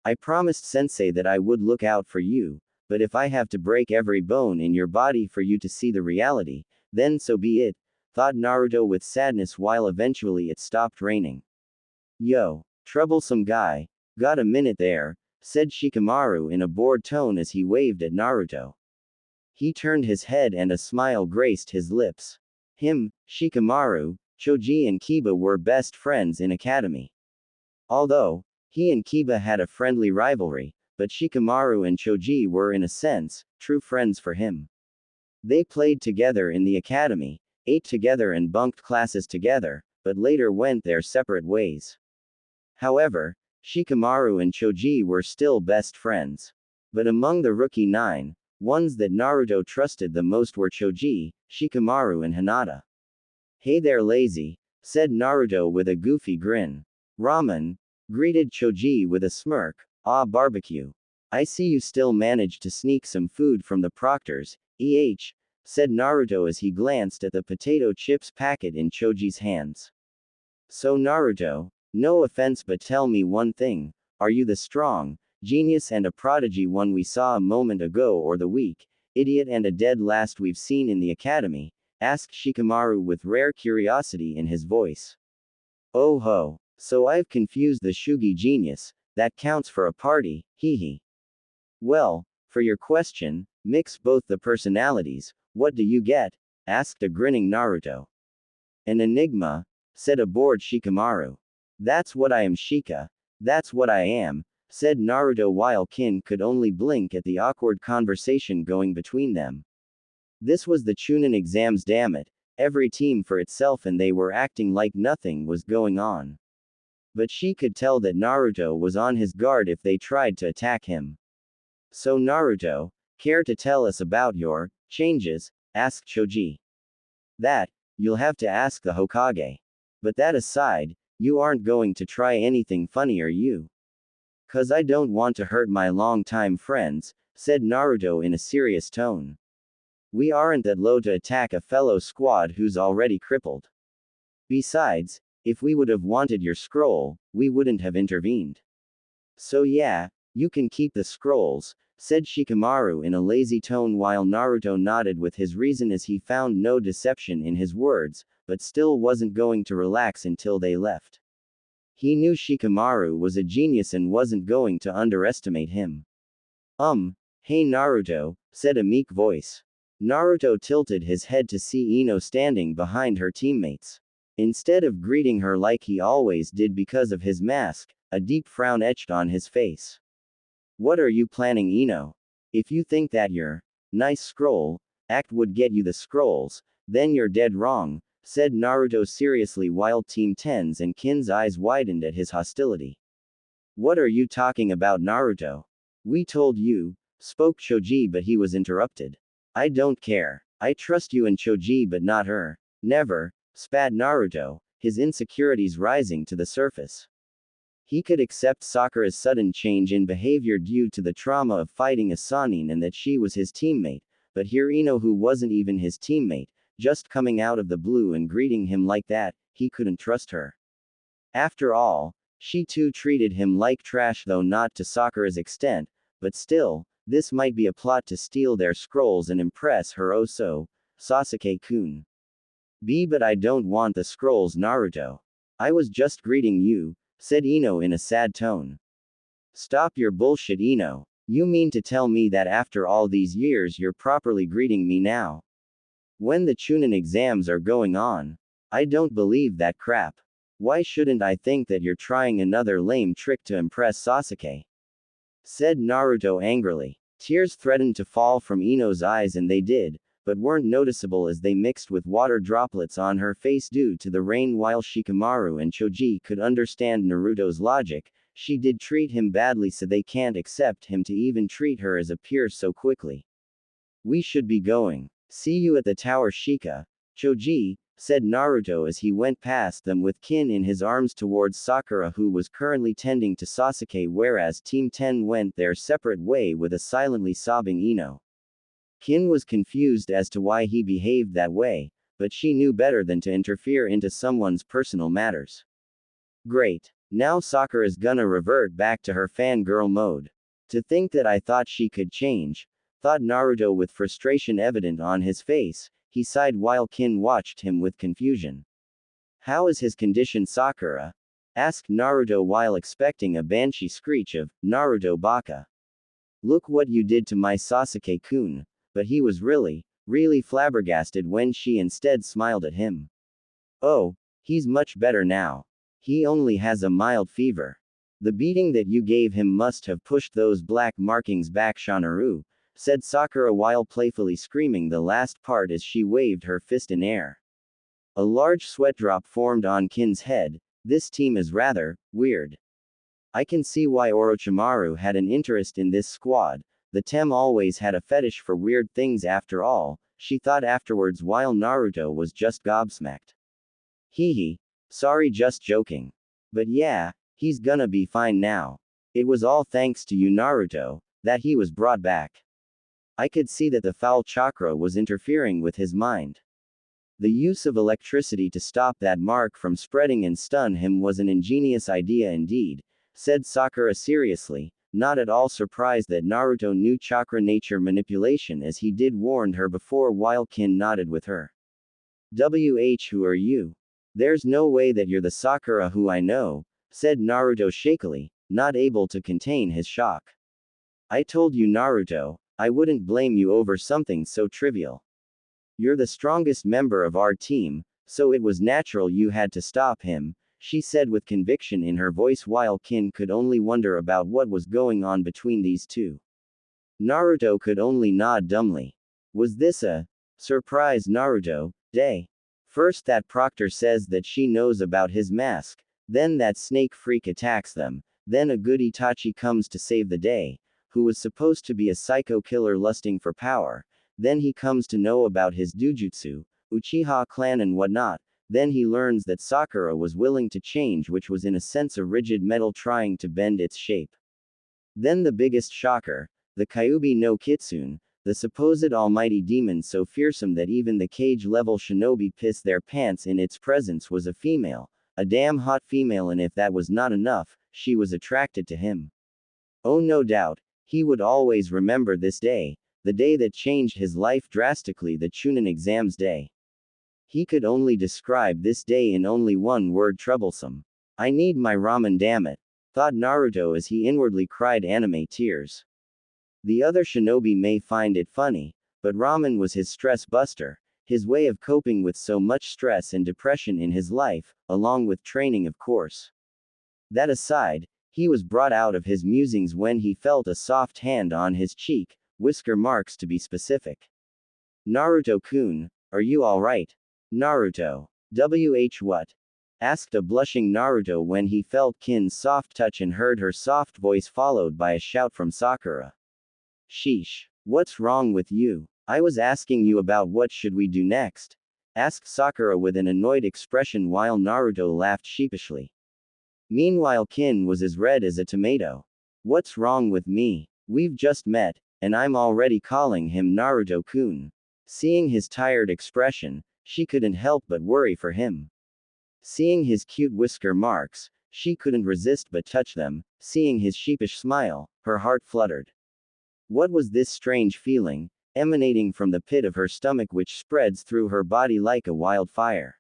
I promised sensei that I would look out for you, but if I have to break every bone in your body for you to see the reality, then so be it, thought Naruto with sadness while eventually it stopped raining. Yo, troublesome guy, got a minute there, said Shikamaru in a bored tone as he waved at Naruto. He turned his head and a smile graced his lips. Him, Shikamaru, Choji and Kiba were best friends in academy. Although, he and Kiba had a friendly rivalry, but Shikamaru and Choji were in a sense, true friends for him. They played together in the academy, ate together and bunked classes together, but later went their separate ways. However, Shikamaru and Choji were still best friends. But among the rookie 9, ones that Naruto trusted the most were Choji, Shikamaru and Hinata. Hey there, lazy, said Naruto with a goofy grin. Ramen, greeted Choji with a smirk. Ah, barbecue. I see you still managed to sneak some food from the proctors, said Naruto as he glanced at the potato chips packet in Choji's hands. So Naruto, no offense but tell me one thing, are you the strong, genius and a prodigy one we saw a moment ago, or the weak, idiot and a dead last we've seen in the academy? Asked Shikamaru with rare curiosity in his voice. Oh ho, so I've confused the Shugi genius, that counts for a party, hee. Well, for your question, mix both the personalities, what do you get? Asked a grinning Naruto. An enigma, said a bored Shikamaru. That's what I am, Shika. That's what I am, said Naruto while Kin could only blink at the awkward conversation going between them. This was the Chunin exams, damn it, every team for itself and they were acting like nothing was going on. But she could tell that Naruto was on his guard if they tried to attack him. So Naruto, care to tell us about your changes? Asked Choji. That, you'll have to ask the Hokage. But that aside, you aren't going to try anything funny, are you? 'Cause I don't want to hurt my long-time friends, said Naruto in a serious tone. We aren't that low to attack a fellow squad who's already crippled. Besides, if we would have wanted your scroll, we wouldn't have intervened. So yeah, you can keep the scrolls, said Shikamaru in a lazy tone while Naruto nodded with his reason as he found no deception in his words, but still wasn't going to relax until they left. He knew Shikamaru was a genius and wasn't going to underestimate him. Hey Naruto, said a meek voice. Naruto tilted his head to see Ino standing behind her teammates. Instead of greeting her like he always did because of his mask, a deep frown etched on his face. What are you planning, Ino? If you think that your nice scroll act would get you the scrolls, then you're dead wrong, said Naruto seriously while Team 10's and Kin's eyes widened at his hostility. What are you talking about, Naruto? We told you, spoke Choji, but he was interrupted. I don't care. I trust you and Choji but not her. Never, spat Naruto, his insecurities rising to the surface. He could accept Sakura's sudden change in behavior due to the trauma of fighting a Sannin and that she was his teammate, but here Ino, who wasn't even his teammate, just coming out of the blue and greeting him like that, he couldn't trust her. After all, she too treated him like trash, though not to Sakura's extent, but still, this might be a plot to steal their scrolls and impress her also, Sasuke-kun. But I don't want the scrolls, Naruto. I was just greeting you, said Ino in a sad tone. Stop your bullshit, Ino. You mean to tell me that after all these years you're properly greeting me now? When the Chunin exams are going on? I don't believe that crap. Why shouldn't I think that you're trying another lame trick to impress Sasuke? Said Naruto angrily. Tears threatened to fall from Ino's eyes, and they did, but weren't noticeable as they mixed with water droplets on her face due to the rain. While Shikamaru and Choji could understand Naruto's logic, she did treat him badly, so they can't accept him to even treat her as a peer so quickly. We should be going. See you at the tower, Shika. Choji, said Naruto as he went past them with Kin in his arms towards Sakura, who was currently tending to Sasuke, whereas Team 10 went their separate way with a silently sobbing Ino. Kin was confused as to why he behaved that way, but she knew better than to interfere into someone's personal matters. Great. Now Sakura's gonna revert back to her fangirl mode. To think that I thought she could change, thought Naruto with frustration evident on his face. He sighed while Kin watched him with confusion. How is his condition, Sakura? Asked Naruto while expecting a banshee screech of, Naruto baka. Look what you did to my Sasuke-kun. But he was really flabbergasted when she instead smiled at him. Oh, he's much better now. He only has a mild fever. The beating that you gave him must have pushed those black markings back, Shanaru, said Sakura while playfully screaming the last part as she waved her fist in air. A large sweat drop formed on Kin's head. This team is rather weird. I can see why Orochimaru had an interest in this squad. The Tem always had a fetish for weird things after all, she thought afterwards while Naruto was just gobsmacked. Hee. Sorry, just joking. But yeah, he's gonna be fine now. It was all thanks to you, Naruto, that he was brought back. I could see that the foul chakra was interfering with his mind. The use of electricity to stop that mark from spreading and stun him was an ingenious idea indeed, said Sakura seriously, not at all surprised that Naruto knew chakra nature manipulation as he did warned her before while Kin nodded with her. Who are you? There's no way that you're the Sakura who I know, said Naruto shakily, not able to contain his shock. I told you, Naruto, I wouldn't blame you over something so trivial. You're the strongest member of our team, so it was natural you had to stop him, she said with conviction in her voice while Kin could only wonder about what was going on between these two. Naruto could only nod dumbly. Was this a surprise, Naruto? Day. First that Proctor says that she knows about his mask, then that snake freak attacks them, then a good Itachi comes to save the day, who was supposed to be a psycho killer lusting for power, then he comes to know about his dujutsu, Uchiha clan and whatnot, then he learns that Sakura was willing to change, which was in a sense a rigid metal trying to bend its shape. Then the biggest shocker, the Kyuubi no Kitsune, the supposed almighty demon so fearsome that even the cage-level shinobi piss their pants in its presence, was a female, a damn hot female, and if that was not enough, she was attracted to him. Oh, no doubt, he would always remember this day, the day that changed his life drastically, the Chunin exams day. He could only describe this day in only one word: troublesome. I need my ramen, damn it, thought Naruto as he inwardly cried anime tears. The other shinobi may find it funny, but ramen was his stress buster, his way of coping with so much stress and depression in his life, along with training, of course. That aside, he was brought out of his musings when he felt a soft hand on his cheek, whisker marks to be specific. Naruto-kun, are you alright? Naruto. What? Asked a blushing Naruto when he felt Kin's soft touch and heard her soft voice followed by a shout from Sakura. Sheesh. What's wrong with you? I was asking you about what should we do next? Asked Sakura with an annoyed expression while Naruto laughed sheepishly. Meanwhile Kin was as red as a tomato. What's wrong with me? We've just met, and I'm already calling him Naruto-kun. Seeing his tired expression, she couldn't help but worry for him. Seeing his cute whisker marks, she couldn't resist but touch them. Seeing his sheepish smile, her heart fluttered. What was this strange feeling, emanating from the pit of her stomach which spreads through her body like a wildfire?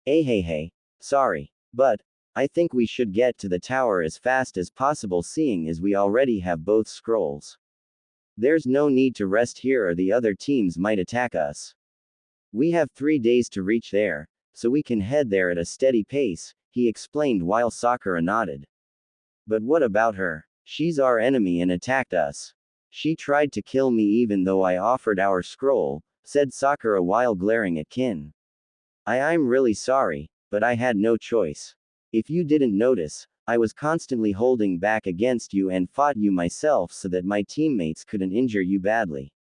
Hey, sorry, but I think we should get to the tower as fast as possible seeing as we already have both scrolls. There's no need to rest here or the other teams might attack us. We have 3 days to reach there, so we can head there at a steady pace, he explained while Sakura nodded. But what about her? She's our enemy and attacked us. She tried to kill me even though I offered our scroll, said Sakura while glaring at Kin. I'm really sorry, but I had no choice. If you didn't notice, I was constantly holding back against you and fought you myself so that my teammates couldn't injure you badly.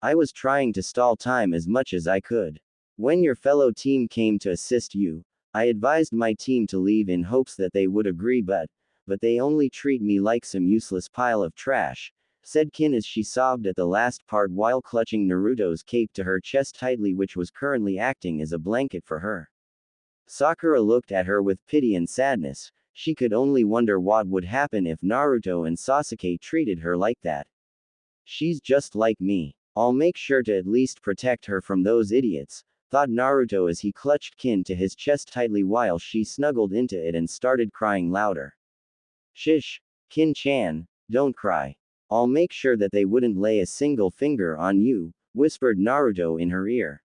I was trying to stall time as much as I could. When your fellow team came to assist you, I advised my team to leave in hopes that they would agree but they only treat me like some useless pile of trash, said Kin as she sobbed at the last part while clutching Naruto's cape to her chest tightly which was currently acting as a blanket for her. Sakura looked at her with pity and sadness. She could only wonder what would happen if Naruto and Sasuke treated her like that. She's just like me. I'll make sure to at least protect her from those idiots, thought Naruto as he clutched Kin to his chest tightly while she snuggled into it and started crying louder. Shish, Kin-chan, don't cry. I'll make sure that they wouldn't lay a single finger on you, whispered Naruto in her ear.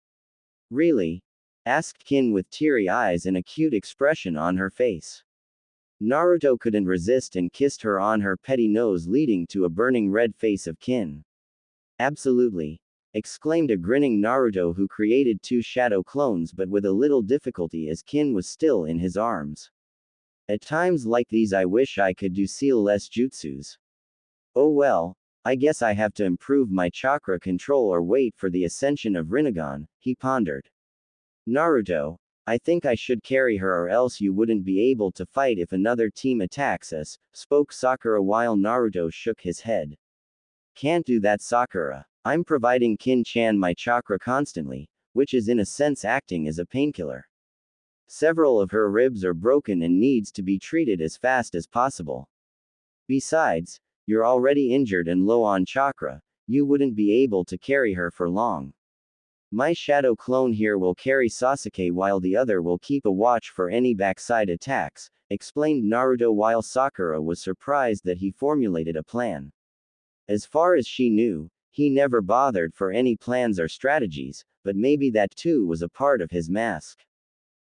Really? Asked Kin with teary eyes and a cute expression on her face. Naruto couldn't resist and kissed her on her petty nose leading to a burning red face of Kin. Absolutely, exclaimed a grinning Naruto who created 2 shadow clones but with a little difficulty as Kin was still in his arms. At times like these I wish I could do seal less jutsus. Oh well, I guess I have to improve my chakra control or wait for the ascension of Rinnegan, he pondered. Naruto, I think I should carry her or else you wouldn't be able to fight if another team attacks us, spoke Sakura while Naruto shook his head. Can't do that, Sakura. I'm providing Kin-chan my chakra constantly, which is in a sense acting as a painkiller. Several of her ribs are broken and needs to be treated as fast as possible. Besides, you're already injured and low on chakra, you wouldn't be able to carry her for long. My shadow clone here will carry Sasuke while the other will keep a watch for any backside attacks, explained Naruto while Sakura was surprised that he formulated a plan. As far as she knew, he never bothered for any plans or strategies, but maybe that too was a part of his mask.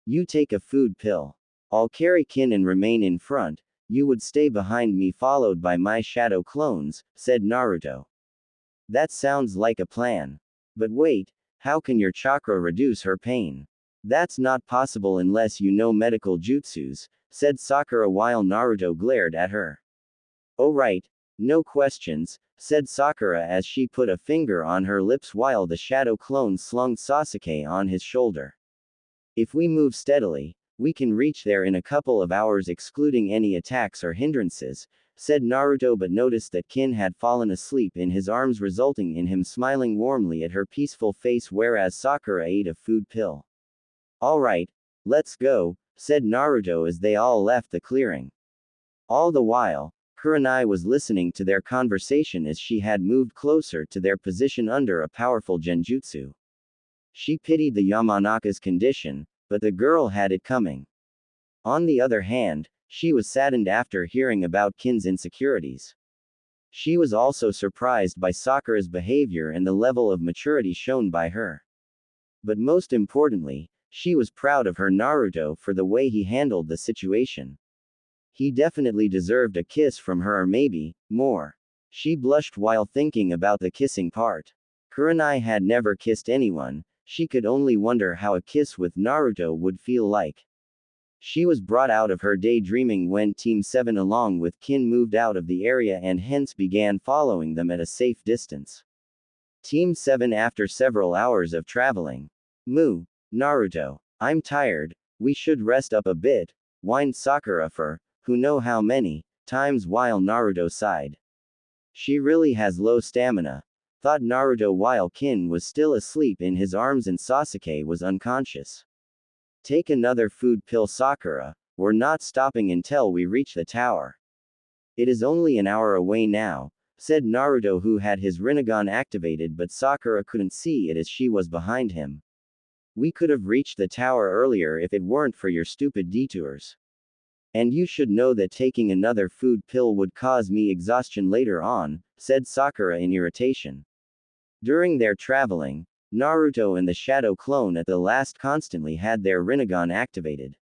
You take a food pill. I'll carry Kin and remain in front, you would stay behind me followed by my shadow clones, said Naruto. That sounds like a plan. But wait, how can your chakra reduce her pain? That's not possible unless you know medical jutsus, said Sakura while Naruto glared at her. Oh right, no questions, said Sakura as she put a finger on her lips while the shadow clone slung Sasuke on his shoulder. If we move steadily, we can reach there in a couple of hours excluding any attacks or hindrances, said Naruto but noticed that Kin had fallen asleep in his arms resulting in him smiling warmly at her peaceful face whereas Sakura ate a food pill. Alright, let's go, said Naruto as they all left the clearing. All the while, Kurenai was listening to their conversation as she had moved closer to their position under a powerful genjutsu. She pitied the Yamanaka's condition, but the girl had it coming. On the other hand, she was saddened after hearing about Kin's insecurities. She was also surprised by Sakura's behavior and the level of maturity shown by her. But most importantly, she was proud of her Naruto for the way he handled the situation. He definitely deserved a kiss from her, or maybe more. She blushed while thinking about the kissing part. Kurenai had never kissed anyone, she could only wonder how a kiss with Naruto would feel like. She was brought out of her daydreaming when Team 7 along with Kin moved out of the area and hence began following them at a safe distance. Team 7 after several hours of traveling. Moo, Naruto, I'm tired, we should rest up a bit, whined Sakura for, who know how many, times while Naruto sighed. She really has low stamina, thought Naruto while Kin was still asleep in his arms and Sasuke was unconscious. Take another food pill, Sakura, we're not stopping until we reach the tower. It is only an hour away now, said Naruto, who had his Rinnegan activated, but Sakura couldn't see it as she was behind him. We could have reached the tower earlier if it weren't for your stupid detours. And you should know that taking another food pill would cause me exhaustion later on, said Sakura in irritation. During their traveling, Naruto and the shadow clone at the last constantly had their Rinnegan activated.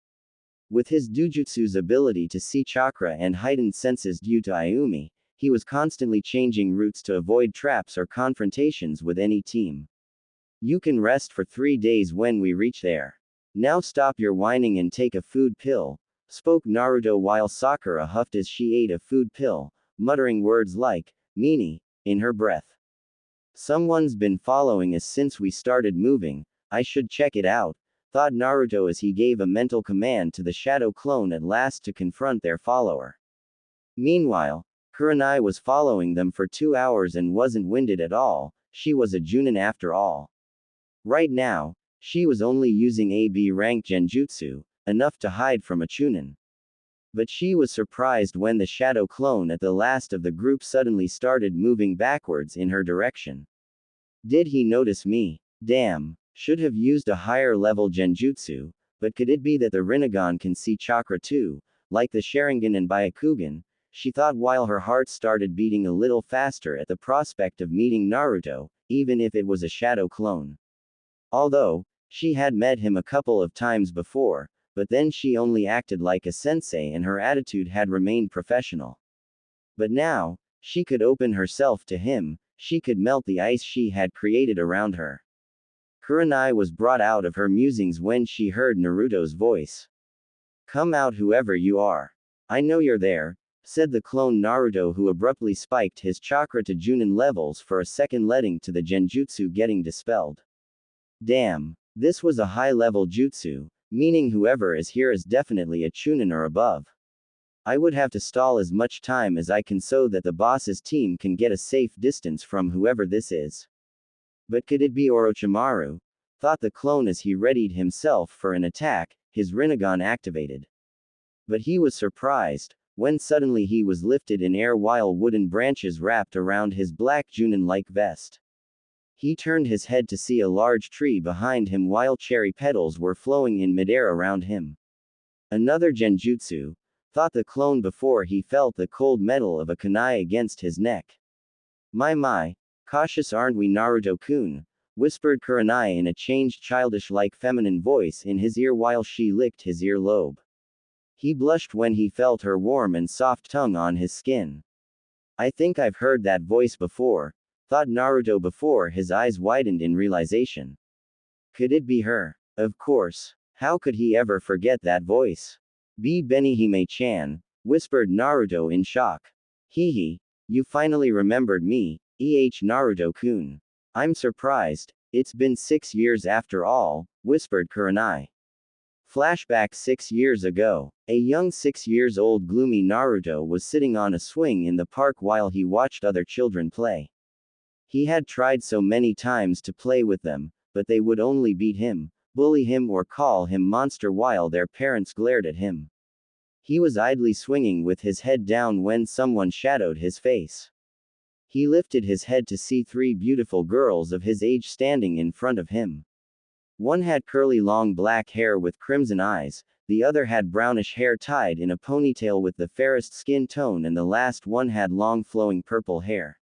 With his Dujutsu's ability to see chakra and heightened senses due to Ayumi, he was constantly changing routes to avoid traps or confrontations with any team. You can rest for 3 days when we reach there. Now stop your whining and take a food pill, spoke Naruto while Sakura huffed as she ate a food pill, muttering words like, meanie, in her breath. Someone's been following us since we started moving, I should check it out, thought Naruto as he gave a mental command to the shadow clone at last to confront their follower. Meanwhile, Kurenai was following them for 2 hours and wasn't winded at all, she was a Chunin after all. Right now, she was only using AB rank genjutsu, enough to hide from a Chunin. But she was surprised when the shadow clone at the last of the group suddenly started moving backwards in her direction. Did he notice me? Damn, should have used a higher level genjutsu, but could it be that the Rinnegan can see chakra too, like the Sharingan and Byakugan? She thought while her heart started beating a little faster at the prospect of meeting Naruto, even if it was a shadow clone. Although, she had met him a couple of times before, but then she only acted like a sensei and her attitude had remained professional. But now, she could open herself to him, she could melt the ice she had created around her. Kurenai was brought out of her musings when she heard Naruto's voice. Come out, whoever you are. I know you're there, said the clone Naruto, who abruptly spiked his chakra to Chunin levels for a second, leading to the genjutsu getting dispelled. Damn, this was a high-level jutsu, meaning whoever is here is definitely a Chunin or above. I would have to stall as much time as I can so that the boss's team can get a safe distance from whoever this is. But could it be Orochimaru? Thought the clone as he readied himself for an attack, his Rinnegan activated. But he was surprised, when suddenly he was lifted in air while wooden branches wrapped around his black Chunin-like vest. He turned his head to see a large tree behind him while cherry petals were flowing in midair around him. Another genjutsu, thought the clone before he felt the cold metal of a kunai against his neck. My, cautious aren't we, Naruto-kun, whispered Kurenai in a changed childish-like feminine voice in his ear while she licked his earlobe. He blushed when he felt her warm and soft tongue on his skin. I think I've heard that voice before, thought Naruto before his eyes widened in realization. Could it be her? Of course. How could he ever forget that voice? Be Benihime-chan, whispered Naruto in shock. Hee, you finally remembered me, Naruto-kun. I'm surprised, it's been 6 years after all, whispered Kurenai. Flashback 6 years ago. A young 6 years old gloomy Naruto was sitting on a swing in the park while he watched other children play. He had tried so many times to play with them, but they would only beat him, bully him or call him monster while their parents glared at him. He was idly swinging with his head down when someone shadowed his face. He lifted his head to see 3 beautiful girls of his age standing in front of him. One had curly long black hair with crimson eyes, the other had brownish hair tied in a ponytail with the fairest skin tone, and the last one had long flowing purple hair.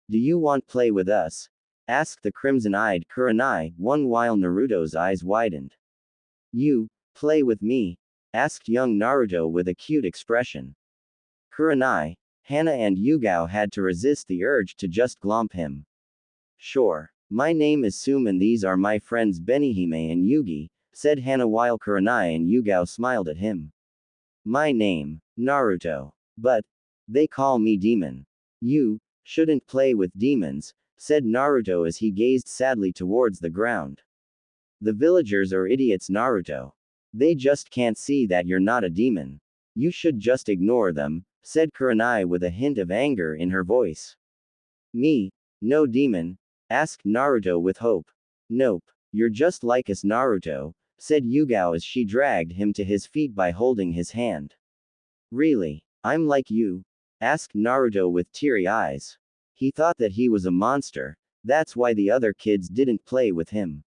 Do you want play with us? Asked the crimson-eyed Kurenai, one while Naruto's eyes widened. You, play with me? Asked young Naruto with a cute expression. Kurenai, Hana and Yugao had to resist the urge to just glomp him. Sure. My name is Sum and these are my friends Benihime and Yugi, said Hana while Kurenai and Yugao smiled at him. My name, Naruto. But, they call me Demon. You, shouldn't play with demons, said Naruto as he gazed sadly towards the ground. The villagers are idiots, Naruto. They just can't see that you're not a demon. You should just ignore them, said Kurenai with a hint of anger in her voice. Me? No demon? Asked Naruto with hope. Nope. You're just like us, Naruto, said Yugao as she dragged him to his feet by holding his hand. Really? I'm like you? Asked Naruto with teary eyes. He thought that he was a monster, that's why the other kids didn't play with him.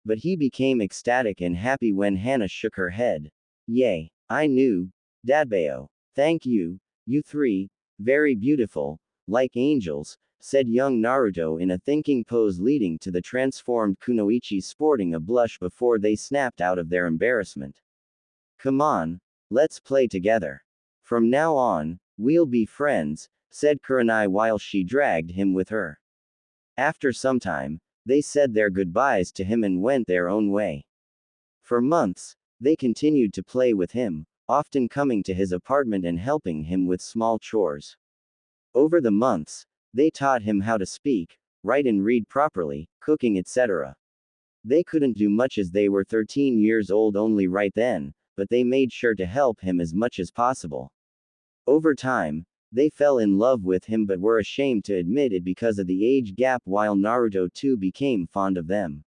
But he became ecstatic and happy when Hana shook her head. Yay, I knew. Dadbao. Thank you, you three, very beautiful, like angels, said young Naruto in a thinking pose, leading to the transformed Kunoichi sporting a blush before they snapped out of their embarrassment. Come on, let's play together. From now on, we'll be friends, said Kurenai while she dragged him with her. After some time, they said their goodbyes to him and went their own way. For months, they continued to play with him, often coming to his apartment and helping him with small chores. Over the months, they taught him how to speak, write and read properly, cooking, etc. They couldn't do much as they were 13 years old only right then, but they made sure to help him as much as possible. Over time, they fell in love with him but were ashamed to admit it because of the age gap, while Naruto too became fond of them.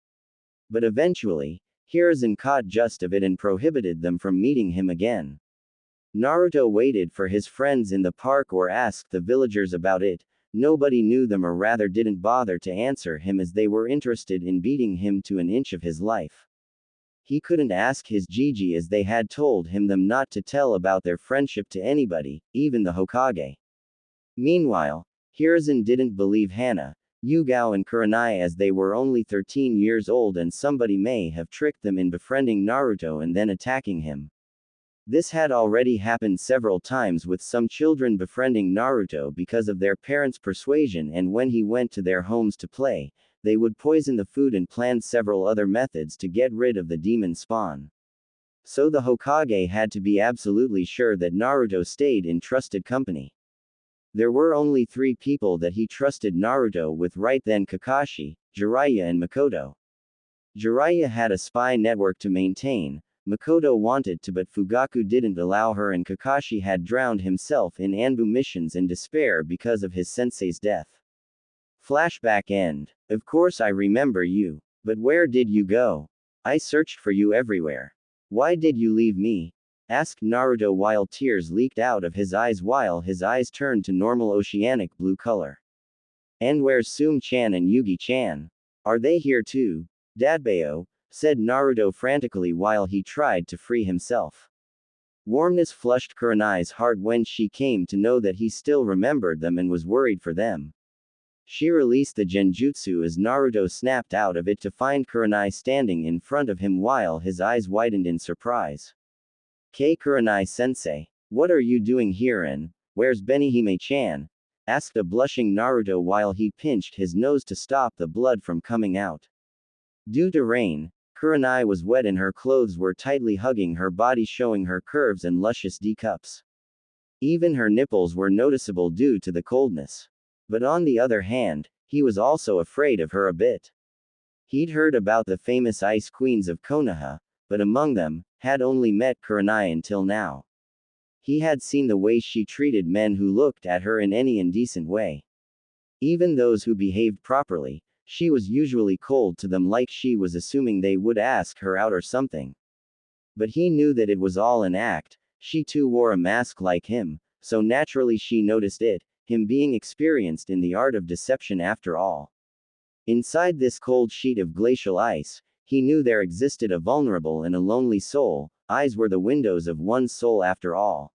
But eventually, Hiruzen caught just of it and prohibited them from meeting him again. Naruto waited for his friends in the park or asked the villagers about it. Nobody knew them, or rather didn't bother to answer him, as they were interested in beating him to an inch of his life. He couldn't ask his Gigi as they had told him them not to tell about their friendship to anybody, even the Hokage. Meanwhile, Hiruzen didn't believe Hana, Yugao and Kurenai as they were only 13 years old and somebody may have tricked them in befriending Naruto and then attacking him. This had already happened several times with some children befriending Naruto because of their parents' persuasion, and when he went to their homes to play, they would poison the food and plan several other methods to get rid of the demon spawn. So the Hokage had to be absolutely sure that Naruto stayed in trusted company. There were only 3 people that he trusted Naruto with right then: Kakashi, Jiraiya and Makoto. Jiraiya had a spy network to maintain, Makoto wanted to but Fugaku didn't allow her, and Kakashi had drowned himself in Anbu missions in despair because of his sensei's death. Flashback end. Of course I remember you. But where did you go? I searched for you everywhere. Why did you leave me? Asked Naruto while tears leaked out of his eyes while his eyes turned to normal oceanic blue color. And where's Sum-chan and Yugi-chan? Are they here too? Dadbao, said Naruto frantically while he tried to free himself. Warmness flushed Kurenai's heart when she came to know that he still remembered them and was worried for them. She released the genjutsu as Naruto snapped out of it to find Kurenai standing in front of him while his eyes widened in surprise. Kurenai-sensei, what are you doing here and where's Benihime-chan? Asked a blushing Naruto while he pinched his nose to stop the blood from coming out. Due to rain, Kurenai was wet and her clothes were tightly hugging her body, showing her curves and luscious D-cups. Even her nipples were noticeable due to the coldness. But on the other hand, he was also afraid of her a bit. He'd heard about the famous ice queens of Konoha, but among them, had only met Kurenai until now. He had seen the way she treated men who looked at her in any indecent way. Even those who behaved properly, she was usually cold to them, like she was assuming they would ask her out or something. But he knew that it was all an act. She too wore a mask like him, so naturally she noticed it, him being experienced in the art of deception after all. Inside this cold sheet of glacial ice, he knew there existed a vulnerable and a lonely soul, eyes were the windows of one's soul after all.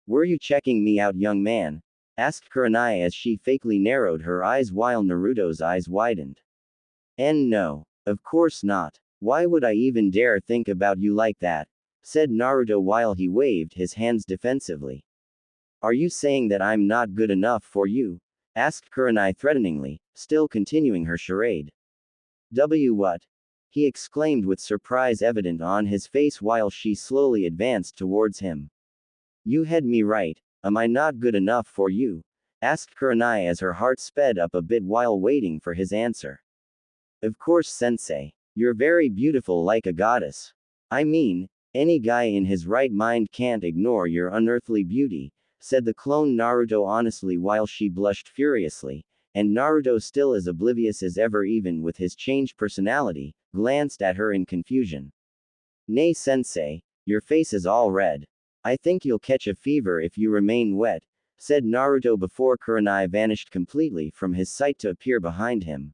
Were you checking me out, young man? Asked Kurenai as she fakely narrowed her eyes while Naruto's eyes widened. And no. Of course not. Why would I even dare think about you like that? Said Naruto while he waved his hands defensively. Are you saying that I'm not good enough for you? Asked Kurenai threateningly, still continuing her charade. What? He exclaimed with surprise evident on his face while she slowly advanced towards him. You had me right, am I not good enough for you? Asked Kurenai as her heart sped up a bit while waiting for his answer. Of course, sensei. You're very beautiful like a goddess. I mean, any guy in his right mind can't ignore your unearthly beauty, said the clone Naruto honestly while she blushed furiously, and Naruto, still as oblivious as ever even with his changed personality, glanced at her in confusion. Nay, sensei, your face is all red. I think you'll catch a fever if you remain wet, said Naruto before Kurenai vanished completely from his sight to appear behind him.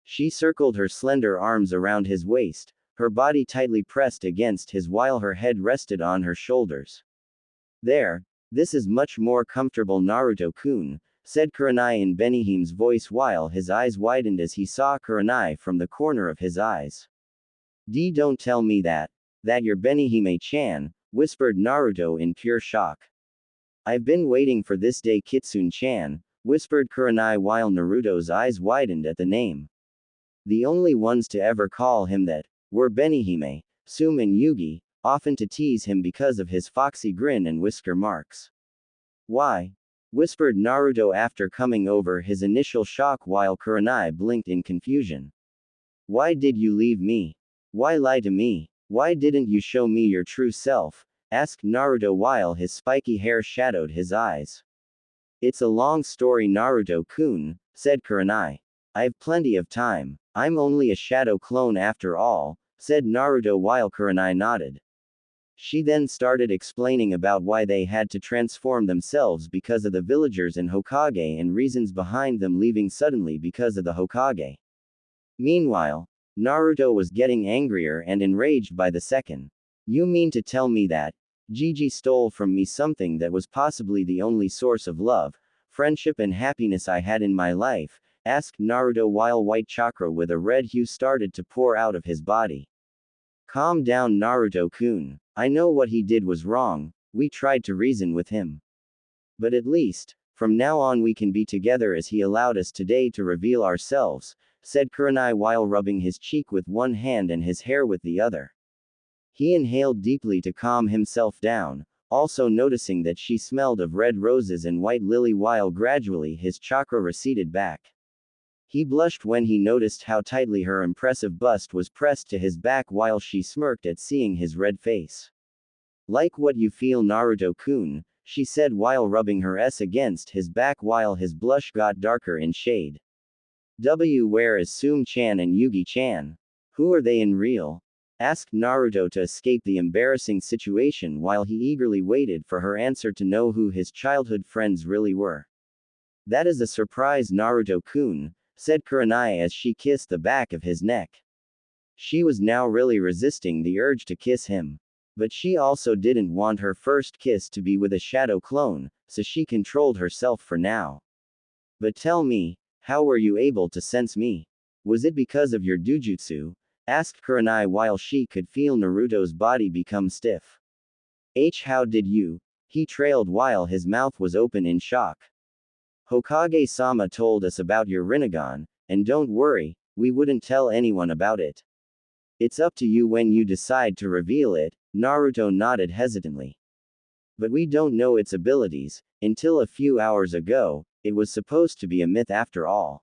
She circled her slender arms around his waist, her body tightly pressed against his while her head rested on her shoulders. There, this is much more comfortable, Naruto-kun, said Kurenai in Benihim's voice while his eyes widened as he saw Kurenai from the corner of his eyes. Don't tell me that you're Benihime-chan, whispered Naruto in pure shock. I've been waiting for this day, Kitsune-chan, whispered Kurenai while Naruto's eyes widened at the name. The only ones to ever call him that were Benihime, Sume and Yugi, often to tease him because of his foxy grin and whisker marks. Why? Whispered Naruto after coming over his initial shock while Kurenai blinked in confusion. Why did you leave me? Why lie to me? Why didn't you show me your true self? Asked Naruto while his spiky hair shadowed his eyes. It's a long story, Naruto-kun, said Kurenai. I've plenty of time. I'm only a shadow clone after all, said Naruto while Kurenai nodded. She then started explaining about why they had to transform themselves because of the villagers and Hokage and reasons behind them leaving suddenly because of the Hokage. Meanwhile, Naruto was getting angrier and enraged by the second. You mean to tell me that Gigi stole from me something that was possibly the only source of love, friendship and happiness I had in my life? Asked Naruto while white chakra with a red hue started to pour out of his body. Calm down, Naruto-kun. I know what he did was wrong, we tried to reason with him. But at least, from now on we can be together as he allowed us today to reveal ourselves, said Kurenai while rubbing his cheek with one hand and his hair with the other. He inhaled deeply to calm himself down, also noticing that she smelled of red roses and white lily while gradually his chakra receded back. He blushed when he noticed how tightly her impressive bust was pressed to his back while she smirked at seeing his red face. Like what you feel, Naruto-kun, she said while rubbing her S against his back while his blush got darker in shade. Where is Sume-chan and Yugi-chan? Who are they in real? Asked Naruto to escape the embarrassing situation while he eagerly waited for her answer to know who his childhood friends really were. That is a surprise, Naruto-kun, said Kurenai as she kissed the back of his neck. She was now really resisting the urge to kiss him. But she also didn't want her first kiss to be with a shadow clone, so she controlled herself for now. But tell me, how were you able to sense me? Was it because of your dujutsu? Asked Kurenai while she could feel Naruto's body become stiff. How did you? He trailed while his mouth was open in shock. Hokage-sama told us about your Rinnegan, and don't worry, we wouldn't tell anyone about it. It's up to you when you decide to reveal it, Naruto nodded hesitantly. But we don't know its abilities. Until a few hours ago, it was supposed to be a myth after all.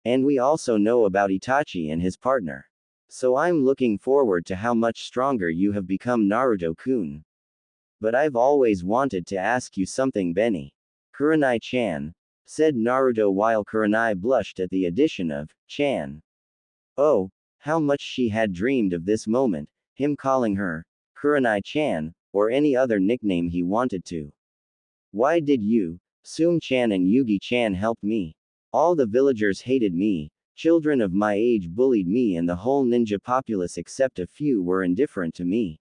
And we also know about Itachi and his partner. So I'm looking forward to how much stronger you have become, Naruto-kun. But I've always wanted to ask you something, Benny. Kurenai-chan, said Naruto while Kurenai blushed at the addition of chan. Oh, how much she had dreamed of this moment, him calling her Kurenai-chan, or any other nickname he wanted to. Why did you, Sume-chan and Yugi-chan help me? All the villagers hated me, children of my age bullied me and the whole ninja populace except a few were indifferent to me.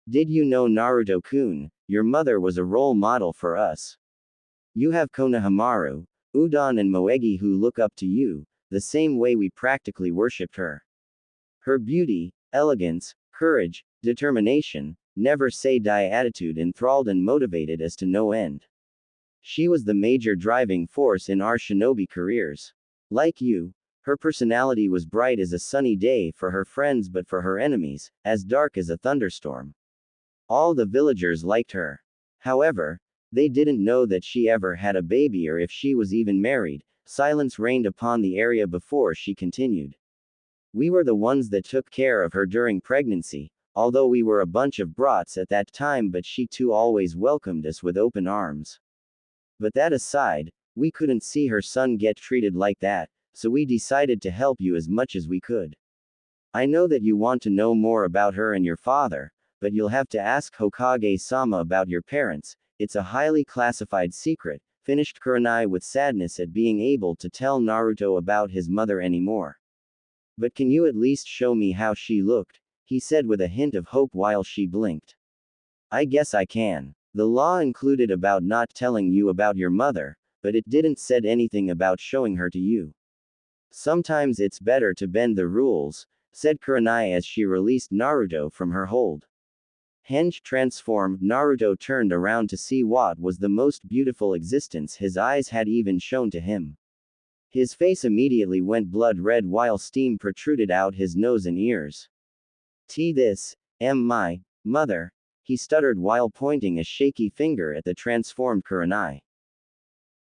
Did you know Naruto-kun, your mother was a role model for us. You have Konohamaru, Udon and Moegi who look up to you, the same way we practically worshipped her. Her beauty, elegance, courage, determination, never say die attitude enthralled and motivated us to no end. She was the major driving force in our shinobi careers. Like you, her personality was bright as a sunny day for her friends but for her enemies, as dark as a thunderstorm. All the villagers liked her. However, they didn't know that she ever had a baby or if she was even married. Silence reigned upon the area before she continued. We were the ones that took care of her during pregnancy, although we were a bunch of brats at that time, but she too always welcomed us with open arms. But that aside, we couldn't see her son get treated like that, so we decided to help you as much as we could. I know that you want to know more about her and your father, but you'll have to ask Hokage-sama about your parents. It's a highly classified secret, finished Kurenai with sadness at being able to tell Naruto about his mother anymore. But can you at least show me how she looked? He said with a hint of hope while she blinked. I guess I can. The law included about not telling you about your mother, but it didn't said anything about showing her to you. Sometimes it's better to bend the rules, said Kurenai as she released Naruto from her hold. Henge transformed, Naruto turned around to see what was the most beautiful existence his eyes had even shown to him. His face immediately went blood red while steam protruded out his nose and ears. This am my mother, he stuttered while pointing a shaky finger at the transformed Kurenai.